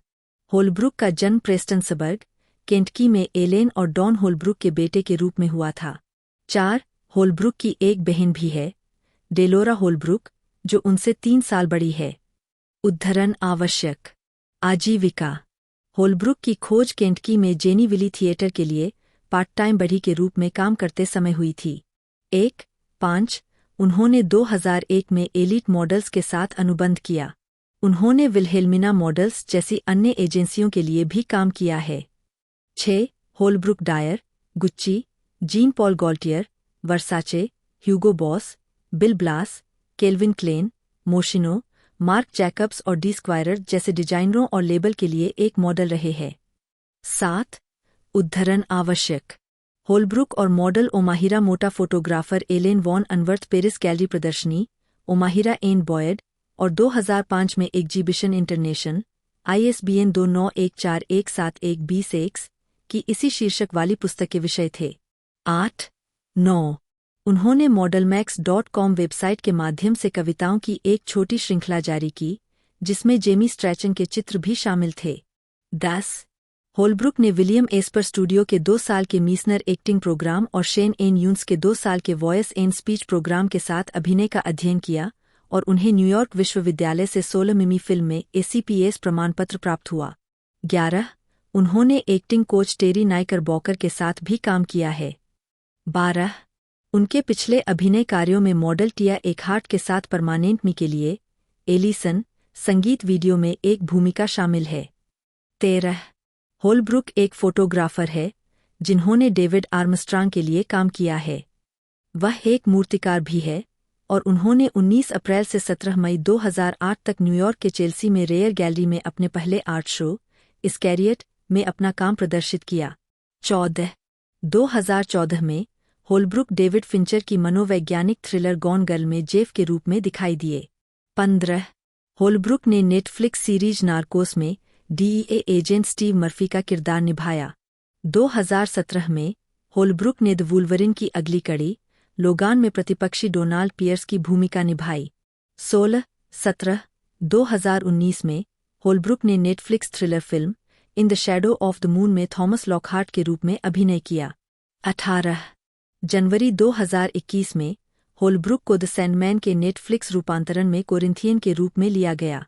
होलब्रुक का जन्म प्रेस्टनसबर्ग, केंटकी में एलेन और डॉन होलब्रुक के बेटे के रूप में हुआ था। 4 होलब्रुक की एक बहन भी है, डेलोरा होलब्रुक, जो उनसे 3 साल बड़ी है। उद्धरण आवश्यक। आजीविका। होलब्रुक की खोज केंटकी में जेनी विली थिएटर के लिए पार्ट टाइम बढ़ी के रूप में काम करते समय हुई थी। 1-5 उन्होंने 2001 में एलीट मॉडल्स के साथ अनुबंध किया। उन्होंने विल्हेल्मिना मॉडल्स जैसी अन्य एजेंसियों के लिए भी काम किया है। 6 Holbrook Dior, Gucci, Jean Paul Gaultier, Versace, Hugo Boss, Bill Blass, Calvin Klein, Moschino, Marc Jacobs और डी स्क्वायरर जैसे डिजाइनरों और लेबल के लिए एक मॉडल रहे हैं। 7 उद्धरण आवश्यक। होलब्रुक और model Omahyra Mota photographer Ellen von Unwerth Paris gallery प्रदर्शनी ओमाहिरा एंड बॉयड और 2005 में एग्जीबिशन इंटरनेशनल ISBN 29141712 की इसी शीर्षक वाली पुस्तक के विषय थे। 8-9 उन्होंने modelmax.com वेबसाइट के माध्यम से कविताओं की एक छोटी श्रृंखला जारी की, जिसमें जेमी स्ट्रैचन के चित्र भी शामिल थे। 10 होलब्रुक ने विलियम एस्पर स्टूडियो के 2 साल के मीसनर एक्टिंग प्रोग्राम और शेन एन यून्स के 2 साल के वॉयस एंड स्पीच प्रोग्राम के साथ अभिनय का अध्ययन किया और उन्हें न्यूयॉर्क विश्वविद्यालय से 16 मिमी फिल्म में ACPS प्रमाण पत्र प्राप्त हुआ। 11 उन्होंने एक्टिंग कोच टेरी नाइकर बॉकर के साथ भी काम किया है। 12 उनके पिछले अभिनय कार्यों में मॉडल टिया एकहार्ट के साथ परमानेंट मी के लिए एलिसन संगीत वीडियो में एक भूमिका शामिल है। 13 होलब्रुक एक फोटोग्राफर है जिन्होंने डेविड आर्मस्ट्रांग के लिए काम किया है। वह एक मूर्तिकार भी है और उन्होंने 19 अप्रैल से 17 मई 2008 तक न्यूयॉर्क के चेल्सी में रेयर गैलरी में अपने पहले आर्ट शो इस्कैरियट में अपना काम प्रदर्शित किया। 14 2014 में होलब्रुक डेविड फिंचर की मनोवैज्ञानिक थ्रिलर गॉन गर्ल में जेफ के रूप में दिखाई दिए। 15 होलब्रुक ने नेटफ्लिक्स सीरीज नार्कोस में डीईए एजेंट स्टीव मर्फी का किरदार निभाया। 2017 में होलब्रुक ने द वुल्वरिन की अगली कड़ी लोगान में प्रतिपक्षी डोनाल्ड पियर्स की भूमिका निभाई। 16-17 2019 में होलब्रुक ने Netflix thriller film in the shadow of the moon में थॉमस लॉकहार्ट के रूप में अभिनय किया। 18 जनवरी 2021 में होलब्रुक को द सैंडमैन के नेटफ्लिक्स रूपांतरण में कोरिंथियन के रूप में लिया गया।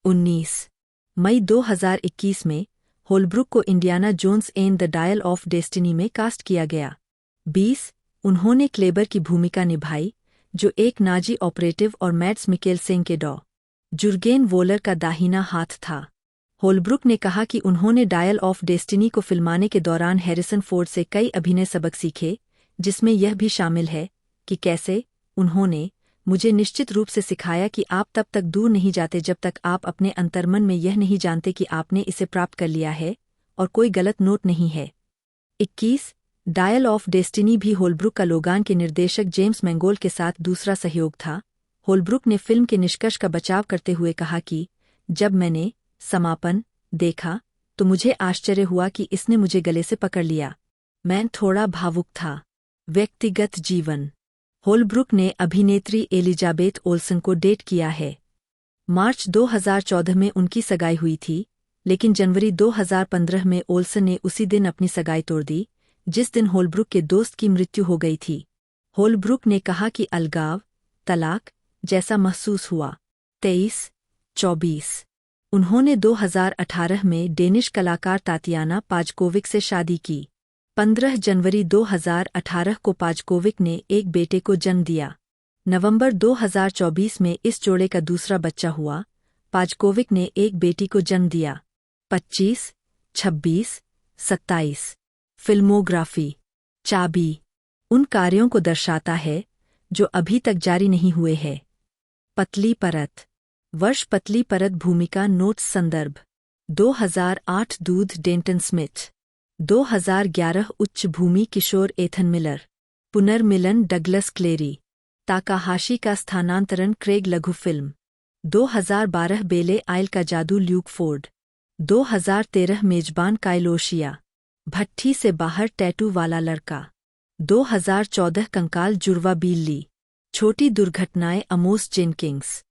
19 मई 2021 में होलब्रुक को Indiana Jones and the dial of destiny में कास्ट किया गया। 20 उन्होंने क्लेबर की भूमिका निभाई, जो एक नाजी ऑपरेटिव और मैड्स मिकेलसेन के डॉ. जुर्गेन वोलर का दाहिना हाथ था। होलब्रुक ने कहा कि उन्होंने डायल ऑफ डेस्टिनी को फिल्माने के दौरान हैरिसन फोर्ड से कई अभिनय सबक सीखे, जिसमें यह भी शामिल है कि कैसे उन्होंने मुझे निश्चित रूप से सिखाया कि आप तब तक दूर नहीं जाते जब तक आप अपने अंतर्मन में यह नहीं जानते कि आपने इसे प्राप्त कर लिया है और कोई गलत नोट नहीं है। 21 डायल ऑफ डेस्टिनी भी होलब्रुक का लोगान के निर्देशक जेम्स मैंगोल के साथ दूसरा सहयोग था। होलब्रुक ने फिल्म के निष्कर्ष का बचाव करते हुए कहा कि जब मैंने समापन देखा तो मुझे आश्चर्य हुआ कि इसने मुझे गले से पकड़ लिया। मैं थोड़ा भावुक था। व्यक्तिगत जीवन। होलब्रुक ने अभिनेत्री एलिजाबेथ ओल्सन को डेट किया है। मार्च 2014 में उनकी सगाई हुई थी, लेकिन जनवरी 2015 में ओल्सन ने उसी दिन अपनी सगाई तोड़ दी, जिस दिन होलब्रुक के दोस्त की मृत्यु हो गई थी। होलब्रुक ने कहा कि अलगाव, तलाक जैसा महसूस हुआ। 23-24 उन्होंने 2018 में डेनिश कलाकार तातियाना पाजकोविक से शादी की। 15 जनवरी 2018 को पाजकोविक ने एक बेटे को जन्म दिया। नवंबर 2024 में इस जोड़े का दूसरा बच्चा हुआ। पाजकोविक ने एक बेटी को जन्म दिया। 25, 26, 27 फिल्मोग्राफी चाबी उन कार्यों को दर्शाता है जो अभी तक जारी नहीं हुए हैं। पतली परत वर्ष पतली परत भूमिका नोट्स संदर्भ 2008 दूध डेंटन स्मिथ 2011 उच्च भूमि किशोर एथन मिलर पुनर्मिलन डगलस क्लेरी ताकाहाशी का स्थानांतरण क्रेग लघु फिल्म 2012 बेले आइल का जादू ल्यूक फोर्ड 2013 मेजबान काइलोशिया भट्ठी से बाहर टैटू वाला लड़का 2014 कंकाल जुड़वा बिल्ली छोटी दुर्घटनाएं अमोस जेनकिंग्स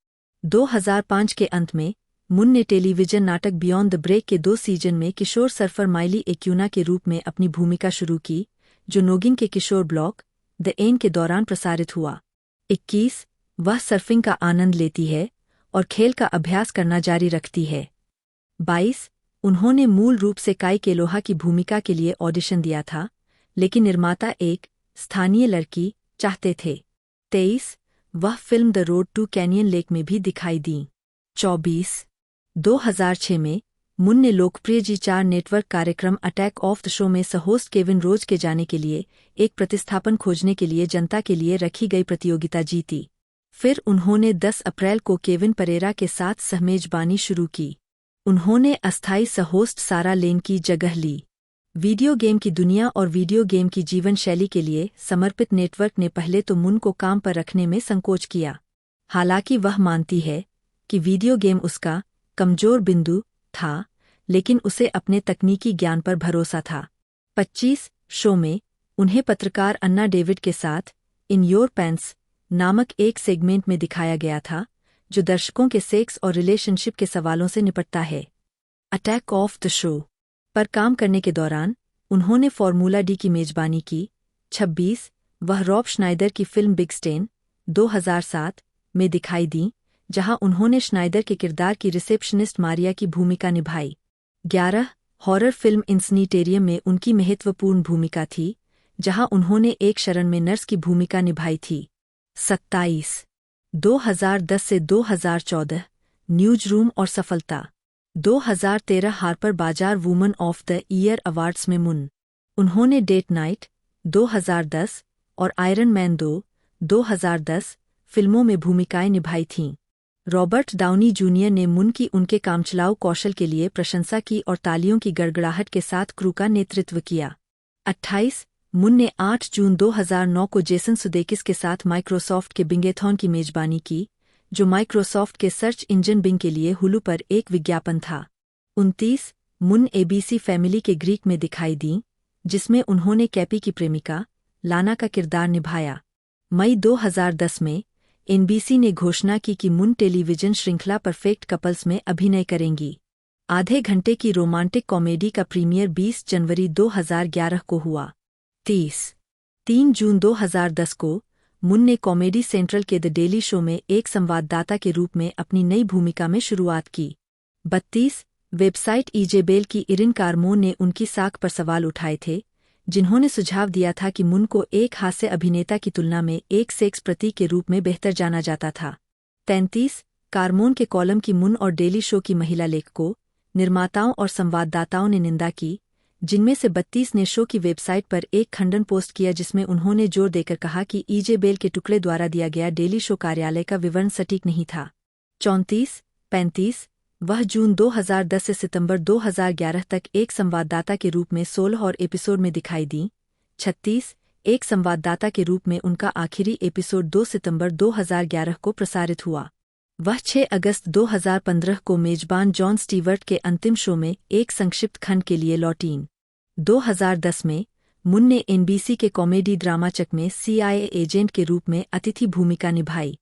2005 के अंत में मुन ने टेलीविजन नाटक बियॉन्ड द ब्रेक के 2 सीजन में किशोर सर्फर माइली एक्यूना के रूप में अपनी भूमिका शुरू की, जो नोगिन के किशोर ब्लॉक द एन के दौरान प्रसारित हुआ। 21 वह सर्फिंग का आनंद लेती है और खेल का अभ्यास करना जारी रखती है। 22 उन्होंने मूल रूप से काई केलोहा की भूमिका के लिए ऑडिशन दिया था, लेकिन निर्माता एक स्थानीय लड़की चाहते थे। 23 वह film the road to canyon lake में भी दिखाई दी। 24 2006 में मुन ने लोकप्रिय जी4 नेटवर्क कार्यक्रम अटैक ऑफ द शो में सहोस्ट केविन रोज के जाने के लिए एक प्रतिस्थापन खोजने के लिए जनता के लिए रखी गई प्रतियोगिता जीती। फिर उन्होंने 10 अप्रैल को केविन परेरा के साथ सहमेजबानी शुरू की। उन्होंने अस्थायी सहोस्ट सारा लेन की जगह ली। वीडियो गेम की दुनिया और वीडियो गेम की जीवन शैली के लिए समर्पित नेटवर्क ने पहले तो मुन को काम पर रखने में संकोच किया। हालांकि वह मानती है कि वीडियो गेम उसका कमजोर बिंदु था, लेकिन उसे अपने तकनीकी ज्ञान पर भरोसा था। 25 शो में उन्हें पत्रकार अन्ना डेविड के साथ इन योर पैंट्स नामक एक सेगमेंट में दिखाया गया था, जो दर्शकों के सेक्स और रिलेशनशिप के सवालों से निपटता है। अटैक ऑफ द शो पर काम करने के दौरान उन्होंने फॉर्मूला डी की मेजबानी की। 26 वह रॉब श्नाइडर की फिल्म बिग स्टेन 2007 में दिखाई दी, जहां उन्होंने श्नाइडर के किरदार की रिसेप्शनिस्ट मारिया की भूमिका निभाई। 11 हॉरर फिल्म इंसनीटेरियम में उनकी महत्वपूर्ण भूमिका थी, जहां उन्होंने एक शरण में नर्स की भूमिका निभाई थी। 27 2010 से 2014 न्यूज रूम और सफलता 2013 हार्पर बाजार woman of the year awards में मुन। उन्होंने डेट नाइट 2010 और आयरन मैन 2 2010 फिल्मों में भूमिकाएं निभाई थीं। रॉबर्ट डाउनी जूनियर ने मुन की उनके कामचलाऊ कौशल के लिए प्रशंसा की और तालियों की गड़गड़ाहट के साथ क्रू का नेतृत्व किया। 28 मुन ने 8 जून 2009 को जेसन सुदेकिस के साथ माइक्रोसॉफ्ट के बिंगेथॉन की मेजबानी की, जो माइक्रोसॉफ्ट के सर्च इंजन बिंग के लिए हुलू पर एक विज्ञापन था। 29 मुन एबीसी फैमिली के ग्रीक में दिखाई दी, जिसमें उन्होंने कैपी की प्रेमिका लाना का किरदार निभाया। मई 2010 में एनबीसी ने घोषणा की कि मुन टेलीविजन श्रृंखला परफेक्ट कपल्स में अभिनय करेंगी। आधे घंटे की रोमांटिक कॉमेडी का प्रीमियर 20 जनवरी 2011 को हुआ। 3 जून 2010 को मुन ने कॉमेडी सेंट्रल के द डेली शो में एक संवाददाता के रूप में अपनी नई भूमिका में शुरुआत की। 32 वेबसाइट ईजेबेल की इरिन कार्मोन ने उनकी साख पर सवाल उठाए थे, जिन्होंने सुझाव दिया था कि मुन को एक हास्य अभिनेता की तुलना में एक सेक्स प्रतीक के रूप में बेहतर जाना जाता था। 33 कार्मोन के कॉलम की मुन और डेली शो की महिला लेखकों, निर्माताओं और संवाददाताओं ने निंदा की, जिनमें से 32 ने शो की वेबसाइट पर एक खंडन पोस्ट किया जिसमें उन्होंने जोर देकर कहा कि ईजेबेल के टुकड़े द्वारा दिया गया डेली शो कार्यालय का विवरण सटीक नहीं था। 34-35 वह जून 2010 से सितंबर 2011 तक एक संवाददाता के रूप में 16 और एपिसोड में दिखाई दी। 36 एक संवाददाता के रूप में उनका आखिरी एपिसोड 2 सितंबर 2011 को प्रसारित हुआ। वह 6 अगस्त 2015 को मेजबान जॉन स्टीवर्ट के अंतिम शो में एक संक्षिप्त खंड के लिए लौटीं। 2010 में मुन ने एनबीसी के कॉमेडी ड्रामा चक में CIA एजेंट के रूप में अतिथि भूमिका निभाई।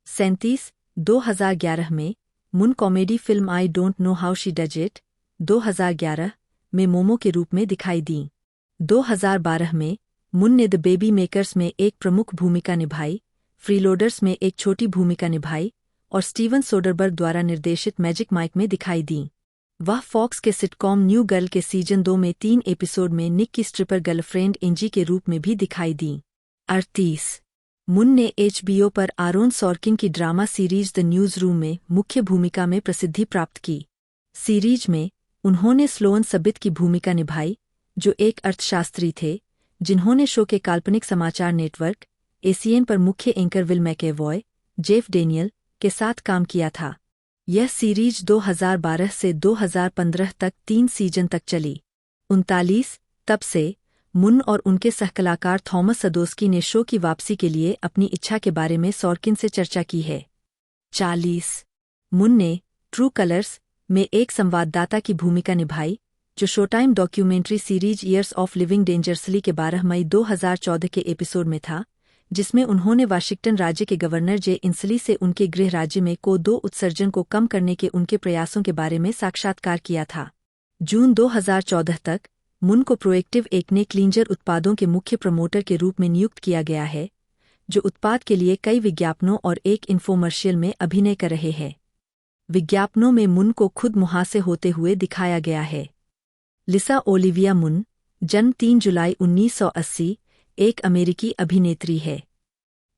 37 2011 में मुन comedy film I don't know how she does it 2011 में मोमो के रूप में दिखाई दीं। 2012 में मुन ने द बेबी मेकर्स में एक प्रमुख भूमिका निभाई, फ्रीलोडर्स में एक छोटी भूमिका निभाई और स्टीवन सोडरबर्ग द्वारा निर्देशित मैजिक माइक में दिखाई दीं। वह फॉक्स के सिटकॉम न्यू गर्ल के सीजन 2 में 3 एपिसोड में निक की स्ट्रिपर गर्लफ्रेंड एंजी के रूप में भी दिखाई दीं। 38 मुन ने HBO पर आरोन सॉर्किन की drama series the news room में मुख्य भूमिका में प्रसिद्धि प्राप्त की। सीरीज में उन्होंने स्लोअन सबित की भूमिका निभाई, जो एक अर्थशास्त्री थे जिन्होंने शो के काल्पनिक समाचार नेटवर्क ACN पर मुख्य एंकर विल मैकेवॉय, जेफ डेनियल के साथ काम किया था। यह सीरीज 2012 से 2015 तक 3 सीजन तक चली। 39 तब से मुन और उनके सहकलाकार थॉमस सदोस्की ने शो की वापसी के लिए अपनी इच्छा के बारे में सॉर्किन से चर्चा की है। 40 मुन ने ट्रू कलर्स में एक संवाददाता की भूमिका निभाई, जो showtime documentary series years of living dangerously के 12 मई 2014 के एपिसोड में था, जिसमें उन्होंने वाशिंगटन राज्य के गवर्नर जे इंसली से उनके गृह राज्य में CO2 उत्सर्जन को कम करने के उनके प्रयासों के बारे में साक्षात्कार किया था। जून 2014 तक मुन को प्रोएक्टिव एक ने क्लींजर उत्पादों के मुख्य प्रमोटर के रूप में नियुक्त किया गया है, जो उत्पाद के लिए कई विज्ञापनों और एक इन्फोमर्शियल में अभिनय कर रहे हैं। विज्ञापनों में मुन को खुद मुहासे होते हुए दिखाया गया है। लिसा ओलिविया मुन, जन्म 3 जुलाई 1980, एक अमेरिकी अभिनेत्री है।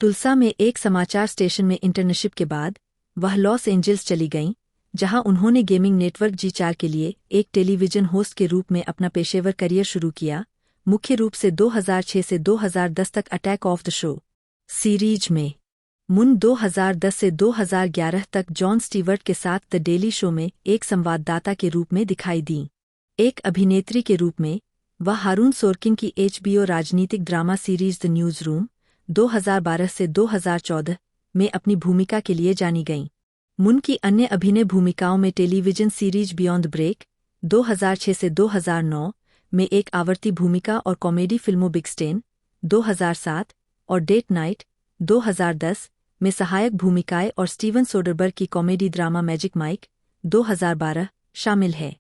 तुलसा में एक समाचार स्टेशन में इंटर्नशिप के बाद वह लॉस एंजल्स चली गईं, जहां उन्होंने गेमिंग नेटवर्क G4 के लिए एक टेलीविजन होस्ट के रूप में अपना पेशेवर करियर शुरू किया, मुख्य रूप से 2006 से 2010 तक attack of the show series में। मुन 2010 से 2011 तक जॉन स्टीवर्ट के साथ द डेली शो में एक संवाददाता के रूप में दिखाई दीं। एक अभिनेत्री के रूप में वह हारून सोर्किन की HBO राजनीतिक drama series the news room 2012 से 2014 में अपनी भूमिका के लिए जानी गईं। मुन की अन्य अभिनय भूमिकाओं में टेलीविजन सीरीज बियॉन्ड ब्रेक 2006 से 2009 में एक आवर्ती भूमिका और कॉमेडी फिल्मों बिग स्टेन 2007 और डेट नाइट 2010 में सहायक भूमिकाएं और स्टीवन सोडरबर्ग की कॉमेडी ड्रामा मैजिक माइक 2012 शामिल है।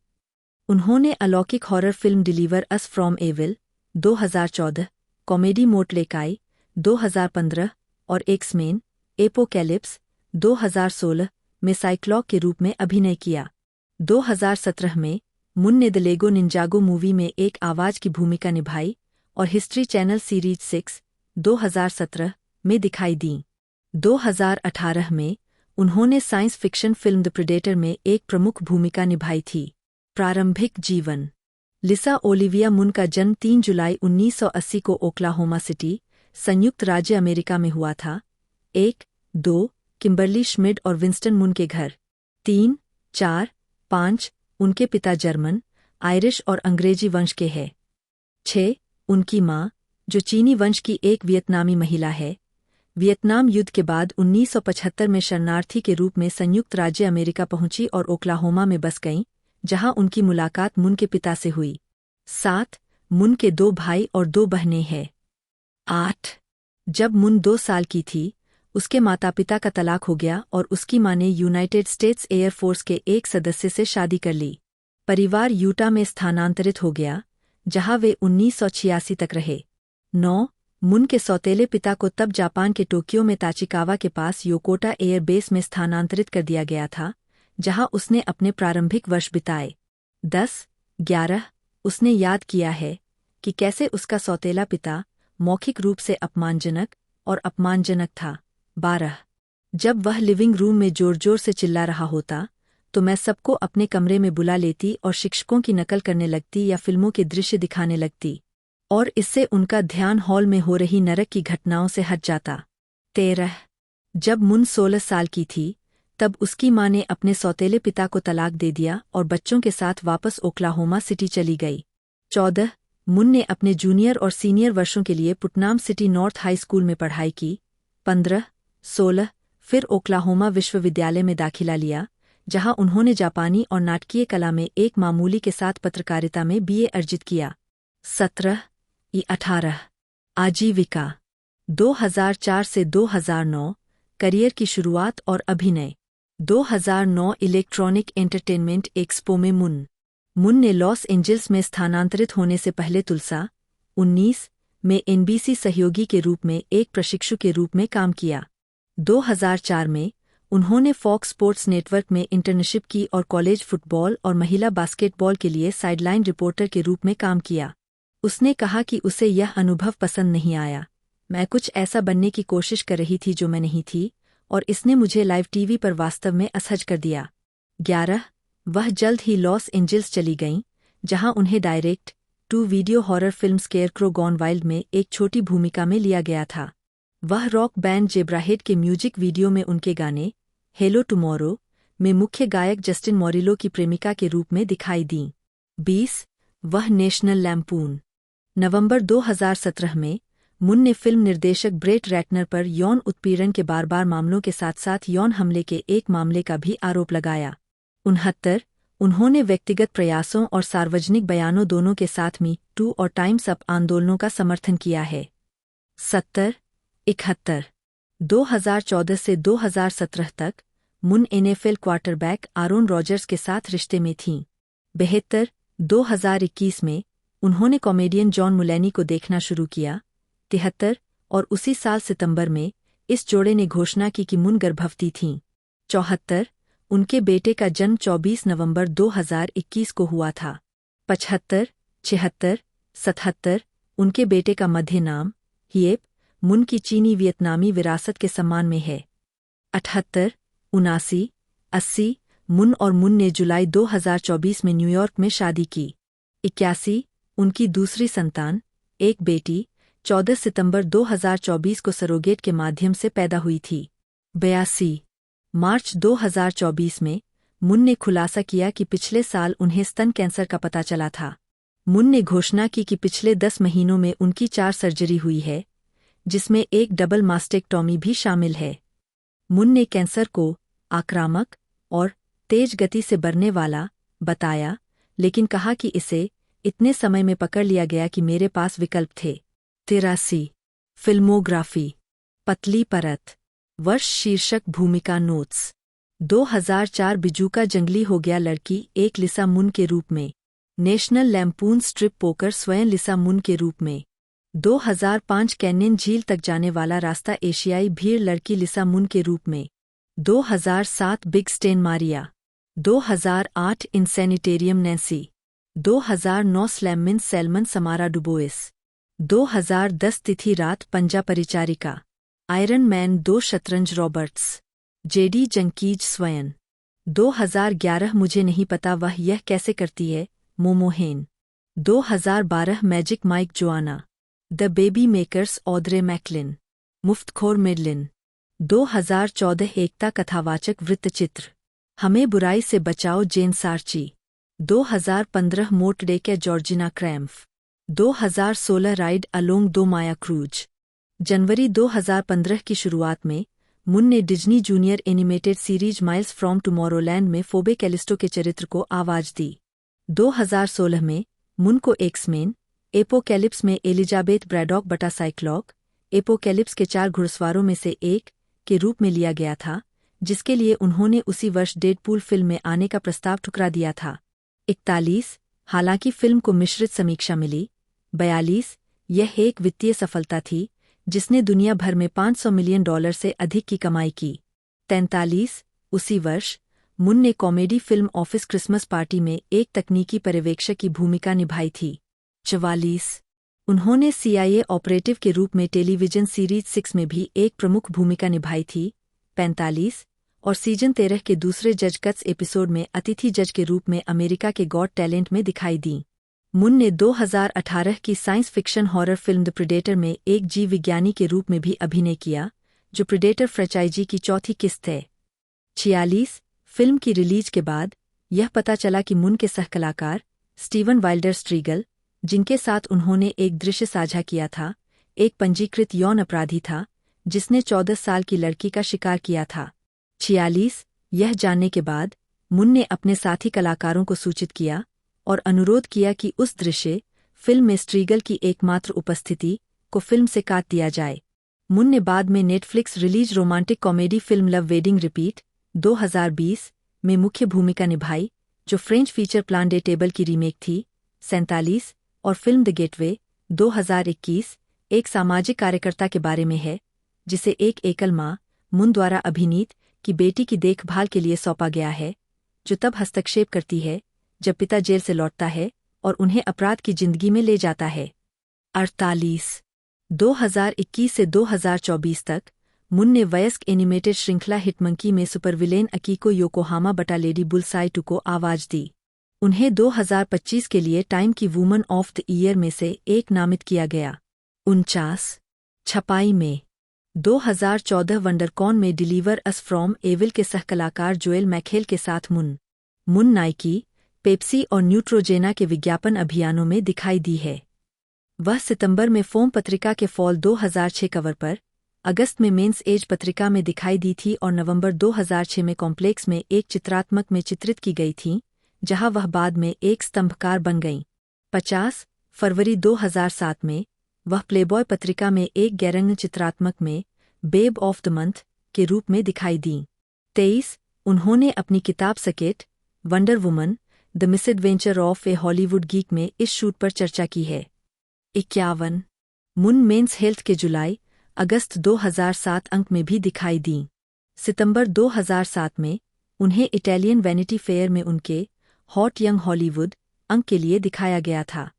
उन्होंने अलौकिक horror film deliver us from evil 2014, comedy Mortdecai 2015 और एक्समेन एपोकैलिप्स 2016 में साइक्लॉक के रूप में अभिनय किया। 2017 में मुन ने द लेगो निंजागो मूवी में एक आवाज की भूमिका निभाई और हिस्ट्री चैनल सीरीज 6 2017 में दिखाई दीं। 2018 में उन्होंने science fiction film the predator में एक प्रमुख भूमिका निभाई थी। प्रारंभिक जीवन। लिसा ओलिविया मुन का जन्म 3 जुलाई 1980 को ओक्लाहोमा सिटी, संयुक्त राज्य अमेरिका में हुआ था। 1-2 किम्बरली श्मिड और विंस्टन मुन के घर। 3-4-5 उनके पिता जर्मन, आयरिश और अंग्रेजी वंश के हैं। 6 उनकी माँ, जो चीनी वंश की एक वियतनामी महिला है, वियतनाम युद्ध के बाद 1975 में शरणार्थी के रूप में संयुक्त राज्य अमेरिका पहुंची और ओक्लाहोमा में बस गईं, जहां उनकी मुलाकात मुन के पिता से हुई। 7 मुन के 2 भाई और 2 बहनें हैं। 8 जब मुन 2 साल की थी, उसके माता पिता का तलाक हो गया और उसकी मां ने यूनाइटेड स्टेट्स एयर फोर्स के एक सदस्य से शादी कर ली। परिवार यूटा में स्थानांतरित हो गया, जहां वे 1986 तक रहे। 9 मुन के सौतेले पिता को तब जापान के टोक्यो में ताचिकावा के पास योकोटा एयर बेस में स्थानांतरित कर दिया गया था, जहां उसने अपने प्रारंभिक वर्ष बिताए। 10-11 उसने याद किया है कि कैसे उसका सौतेला पिता मौखिक रूप से अपमानजनक था। 12 जब वह लिविंग रूम में जोर जोर से चिल्ला रहा होता, तो मैं सबको अपने कमरे में बुला लेती और शिक्षकों की नकल करने लगती या फिल्मों के दृश्य दिखाने लगती, और इससे उनका ध्यान हॉल में हो रही नरक की घटनाओं से हट जाता। 13 जब मुन 16 साल की थी, तब उसकी मां ने अपने सौतेले पिता को तलाक दे दिया और बच्चों के साथ वापस ओक्लाहोमा सिटी चली गई। 14 मुन ने अपने जूनियर और सीनियर वर्षों के लिए Putnam city north high school में पढ़ाई की। 15-16 फिर ओक्लाहोमा विश्वविद्यालय में दाखिला लिया, जहां उन्होंने जापानी और नाटकीय कला में एक मामूली के साथ पत्रकारिता में BA अर्जित किया। 17-18 आजीविका। 2004 से 2009 करियर की शुरुआत और अभिनय। 2009 इलेक्ट्रॉनिक एंटरटेनमेंट एक्सपो में मुन ने लॉस एंजल्स में स्थानांतरित होने से पहले तुलसा 19 में एनबीसी सहयोगी के रूप में एक प्रशिक्षु के रूप में काम किया। 2004 में उन्होंने फॉक्स स्पोर्ट्स नेटवर्क में इंटर्नशिप की और कॉलेज फुटबॉल और महिला बास्केटबॉल के लिए साइडलाइन रिपोर्टर के रूप में काम किया। उसने कहा कि उसे यह अनुभव पसंद नहीं आया। मैं कुछ ऐसा बनने की कोशिश कर रही थी जो मैं नहीं थी, और इसने मुझे लाइव टीवी पर वास्तव में असहज कर दिया। 11 वह जल्द ही लॉस एंजल्स चली गईं, जहां उन्हें direct to video horror film scarecrow gone wild में एक छोटी भूमिका में लिया गया था। वह रॉक बैंड जेब्राहेड के म्यूजिक वीडियो में उनके गाने हेलो टुमारो में मुख्य गायक जस्टिन मोरिलो की प्रेमिका के रूप में दिखाई दीं। 20 वह नेशनल लैम्पून। नवंबर 2017 में मुन ने फिल्म निर्देशक ब्रेट रैटनर पर यौन उत्पीड़न के बार मामलों के साथ साथ यौन हमले के एक मामले का भी आरोप लगाया। 69 उन्होंने व्यक्तिगत प्रयासों और सार्वजनिक बयानों दोनों के साथ मी टू और टाइम्स अप आंदोलनों का समर्थन किया है। 70 71 2014 से 2017 तक मुन एनएफएल क्वार्टरबैक आरोन रॉजर्स के साथ रिश्ते में थीं। 72 2021 में उन्होंने कॉमेडियन जॉन मुलैनी को देखना शुरू किया। 73 और उसी साल सितंबर में इस जोड़े ने घोषणा की कि मुन गर्भवती थीं। 74 उनके बेटे का जन्म 24 नवंबर 2021 को हुआ था। 75 76 77 उनके बेटे का मध्य नाम हिएप मुन की चीनी वियतनामी विरासत के सम्मान में है। 78 79 80 मुन और मुन ने जुलाई 2024 में न्यूयॉर्क में शादी की। 81 उनकी दूसरी संतान, एक बेटी, 14 सितंबर 2024 को सरोगेट के माध्यम से पैदा हुई थी। 82 मार्च 2024 में मुन ने खुलासा किया कि पिछले साल उन्हें स्तन कैंसर का पता चला था। मुन ने घोषणा की कि पिछले 10 महीनों में उनकी 4 सर्जरी हुई है, जिसमें एक डबल मास्टेक्टॉमी भी शामिल है। मुन ने कैंसर को आक्रामक और तेज गति से बढ़ने वाला बताया, लेकिन कहा कि इसे इतने समय में पकड़ लिया गया कि मेरे पास विकल्प थे। 83 फिल्मोग्राफी पतली परत वर्ष शीर्षक भूमिका नोट्स 2004 बिजूका जंगली हो गया लड़की एक लिसा मुन के रूप में। नेशनल लैम्पून स्ट्रिप पोकर स्वयं लिसा मुन के रूप में। 2005 कैन्यन झील तक जाने वाला रास्ता एशियाई भीड़ लड़की लिसा मुन के रूप में। 2007 Big Stan Maria. 2008 Insanitarium Nancy. 2009 Slammin Salmon Samara Dubois. 2010 तिथि रात पंजा परिचारिका। आयरन मैन 2 शतरंज रॉबर्ट्स। जेडी जंकीज स्वयं। 2011 मुझे नहीं पता वह यह कैसे करती है मोमोहेन। 2012 Magic Mike Joanna. The baby makers Audrey McLean. मुफ्तखोर मिडलिन। 2014 एकता कथावाचक वृत्तचित्र हमें बुराई से बचाओ जेन सार्ची। 2015 मोट डे के जॉर्जिना क्रैम्फ। 2016 राइड अलोंग दो माया क्रूज। जनवरी 2015 की शुरुआत में मुन ने Disney junior animated series miles from Tomorrowland में फोबे कैलिस्टो के चरित्र को आवाज दी। 2016 में मुन को एक्समेन एपोकैलिप्स में एलिजाबेथ ब्रैडॉक बटा साइक्लॉक एपोकैलिप्स के 4 घुड़सवारों में से एक के रूप में लिया गया था, जिसके लिए उन्होंने उसी वर्ष डेडपूल फिल्म में आने का प्रस्ताव ठुकरा दिया था। 41 हालांकि फिल्म को मिश्रित समीक्षा मिली। 42 यह एक वित्तीय सफलता थी जिसने दुनिया भर में $500 मिलियन से अधिक की कमाई की। 43 उसी वर्ष मुन ने comedy film office Christmas party में एक तकनीकी पर्यवेक्षक की भूमिका निभाई थी। 44 उन्होंने CIA ऑपरेटिव के रूप में टेलीविजन सीरीज 6 में भी एक प्रमुख भूमिका निभाई थी। 45 और सीजन 13 के दूसरे जज कट्स एपिसोड में अतिथि जज के रूप में अमेरिका के गॉट टैलेंट में दिखाई दी। मुन ने 2018 की science fiction horror film the predator में एक जीव विज्ञानी के रूप में भी अभिनय किया, जो प्रेडेटर फ्रेंचाइजी की चौथी किस्त है। 46 फिल्म की रिलीज के बाद यह पता चला कि मुन के सहकलाकार स्टीवन वाइल्डर स्ट्रीगल, जिनके साथ उन्होंने एक दृश्य साझा किया था, एक पंजीकृत यौन अपराधी था जिसने 14 साल की लड़की का शिकार किया था। 46 यह जानने के बाद मुन ने अपने साथी कलाकारों को सूचित किया और अनुरोध किया कि उस दृश्य फिल्म में स्ट्रीगल की एकमात्र उपस्थिति को फिल्म से काट दिया जाए। मुन ने बाद में Netflix release romantic comedy film love wedding repeat 2020 में मुख्य भूमिका निभाई, जो French feature plan day table की रीमेक थी। 47 और फिल्म द गेटवे 2021 एक सामाजिक कार्यकर्ता के बारे में है, जिसे एक एकल मां मुन द्वारा अभिनीत की बेटी की देखभाल के लिए सौंपा गया है, जो तब हस्तक्षेप करती है जब पिता जेल से लौटता है और उन्हें अपराध की जिंदगी में ले जाता है। 48 2021 से 2024 तक मुन ने वयस्क एनिमेटेड श्रृंखला हिटमंकी में सुपरविलेन अकीको योकोहामा बटा लेडी बुलसाई 2 को आवाज दी। उन्हें 2025 के लिए टाइम की वुमन ऑफ द ईयर में से एक नामित किया गया। 49 छपाई में 2014 वंडरकॉन में डिलीवर अस फ्रॉम एविल के सहकलाकार जोएल मैखेल के साथ मुन नाइकी, पेप्सी और न्यूट्रोजेना के विज्ञापन अभियानों में दिखाई दी है। वह सितंबर में फोम पत्रिका के फॉल 2006 कवर पर, अगस्त में मेंस एज पत्रिका में दिखाई दी थी और नवंबर 2006 में कॉम्प्लेक्स में एक चित्रात्मक में चित्रित की गई थीं, जहां वह बाद में एक स्तंभकार बन गईं। 50 फरवरी 2007 में वह प्लेबॉय पत्रिका में एक गैरंग चित्रात्मक में बेब ऑफ द मंथ के रूप में दिखाई दीं। 23 उन्होंने अपनी किताब सकेट wonder woman the misadventure of a Hollywood geek में इस शूट पर चर्चा की है। 51 मुन मेंस हेल्थ के जुलाई अगस्त 2007 अंक में भी दिखाई दीं। सितंबर 2007 में उन्हें इटालियन वैनिटी फेयर में उनके हॉट यंग हॉलीवुड अंक के लिए दिखाया गया था।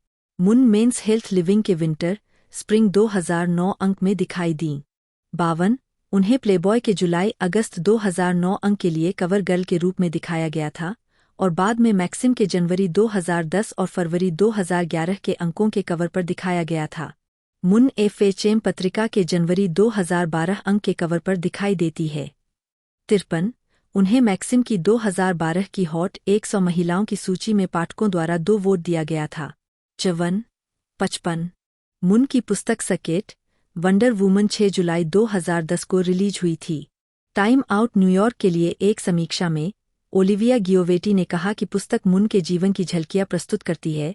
मुन मेंस हेल्थ लिविंग के विंटर स्प्रिंग 2009 अंक में दिखाई दीं। 52 उन्हें प्लेबॉय के जुलाई अगस्त 2009 अंक के लिए कवर गर्ल के रूप में दिखाया गया था और बाद में मैक्सिम के जनवरी 2010 और फरवरी 2011 के अंकों के कवर पर दिखाया गया था। मुन एफएचएम पत्रिका के जनवरी 2012 अंक के कवर पर दिखाई देती है। 53 उन्हें मैक्सिम की 2012 की हॉट 100 महिलाओं की सूची में पाठकों द्वारा 2 वोट दिया गया था। 55 मुन की पुस्तक सकेट वंडर वुमन 6 जुलाई 2010 को रिलीज हुई थी। टाइम आउट न्यूयॉर्क के लिए एक समीक्षा में ओलिविया गियोवेटी ने कहा कि पुस्तक मुन के जीवन की झलकियां प्रस्तुत करती है,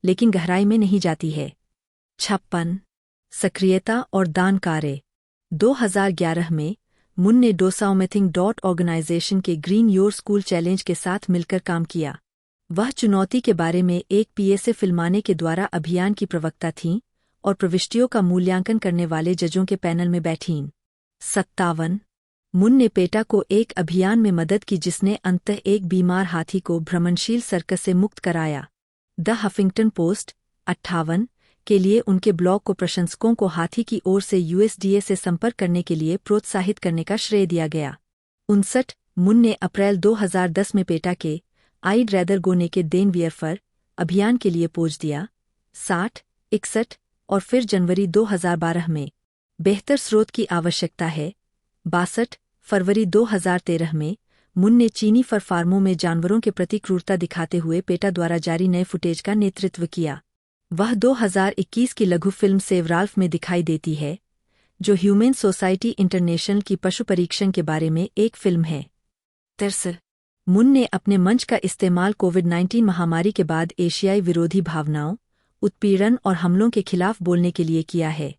लेकिन गहराई में नहीं जाती है। 56 सक्रियता और दान कार्य 2011 में मुन ने dosaumething.organization के ग्रीन योर स्कूल चैलेंज के साथ मिलकर काम किया। वह चुनौती के बारे में एक पीएसए फिल्माने के द्वारा अभियान की प्रवक्ता थीं और प्रविष्टियों का मूल्यांकन करने वाले जजों के पैनल में बैठीं। 57 मुन ने पेटा को एक अभियान में मदद की जिसने अंततः एक बीमार हाथी को भ्रमणशील सर्कस से मुक्त कराया। द हफिंगटन पोस्ट 58 के लिए उनके ब्लॉग को प्रशंसकों को हाथी की ओर से यूएसडीए से संपर्क करने के लिए प्रोत्साहित करने का श्रेय दिया गया। 59 मुन ने अप्रैल 2010 में पेटा के I'd rather go naked than wear fur अभियान के लिए पोज दिया। 60 61 और फिर जनवरी 2012 में बेहतर स्रोत की आवश्यकता है। 62 फरवरी 2013 में मुन ने चीनी फर फार्मों में जानवरों के प्रति क्रूरता दिखाते हुए पेटा द्वारा जारी नए फुटेज का नेतृत्व किया। वह 2021 की लघु फिल्म सेव राल्फ में दिखाई देती है, जो ह्यूमन सोसाइटी इंटरनेशनल की पशु परीक्षण के बारे में एक फिल्म है। 63 मुन ने अपने मंच का इस्तेमाल कोविड-19 महामारी के बाद एशियाई विरोधी भावनाओं, उत्पीड़न और हमलों के खिलाफ बोलने के लिए किया है।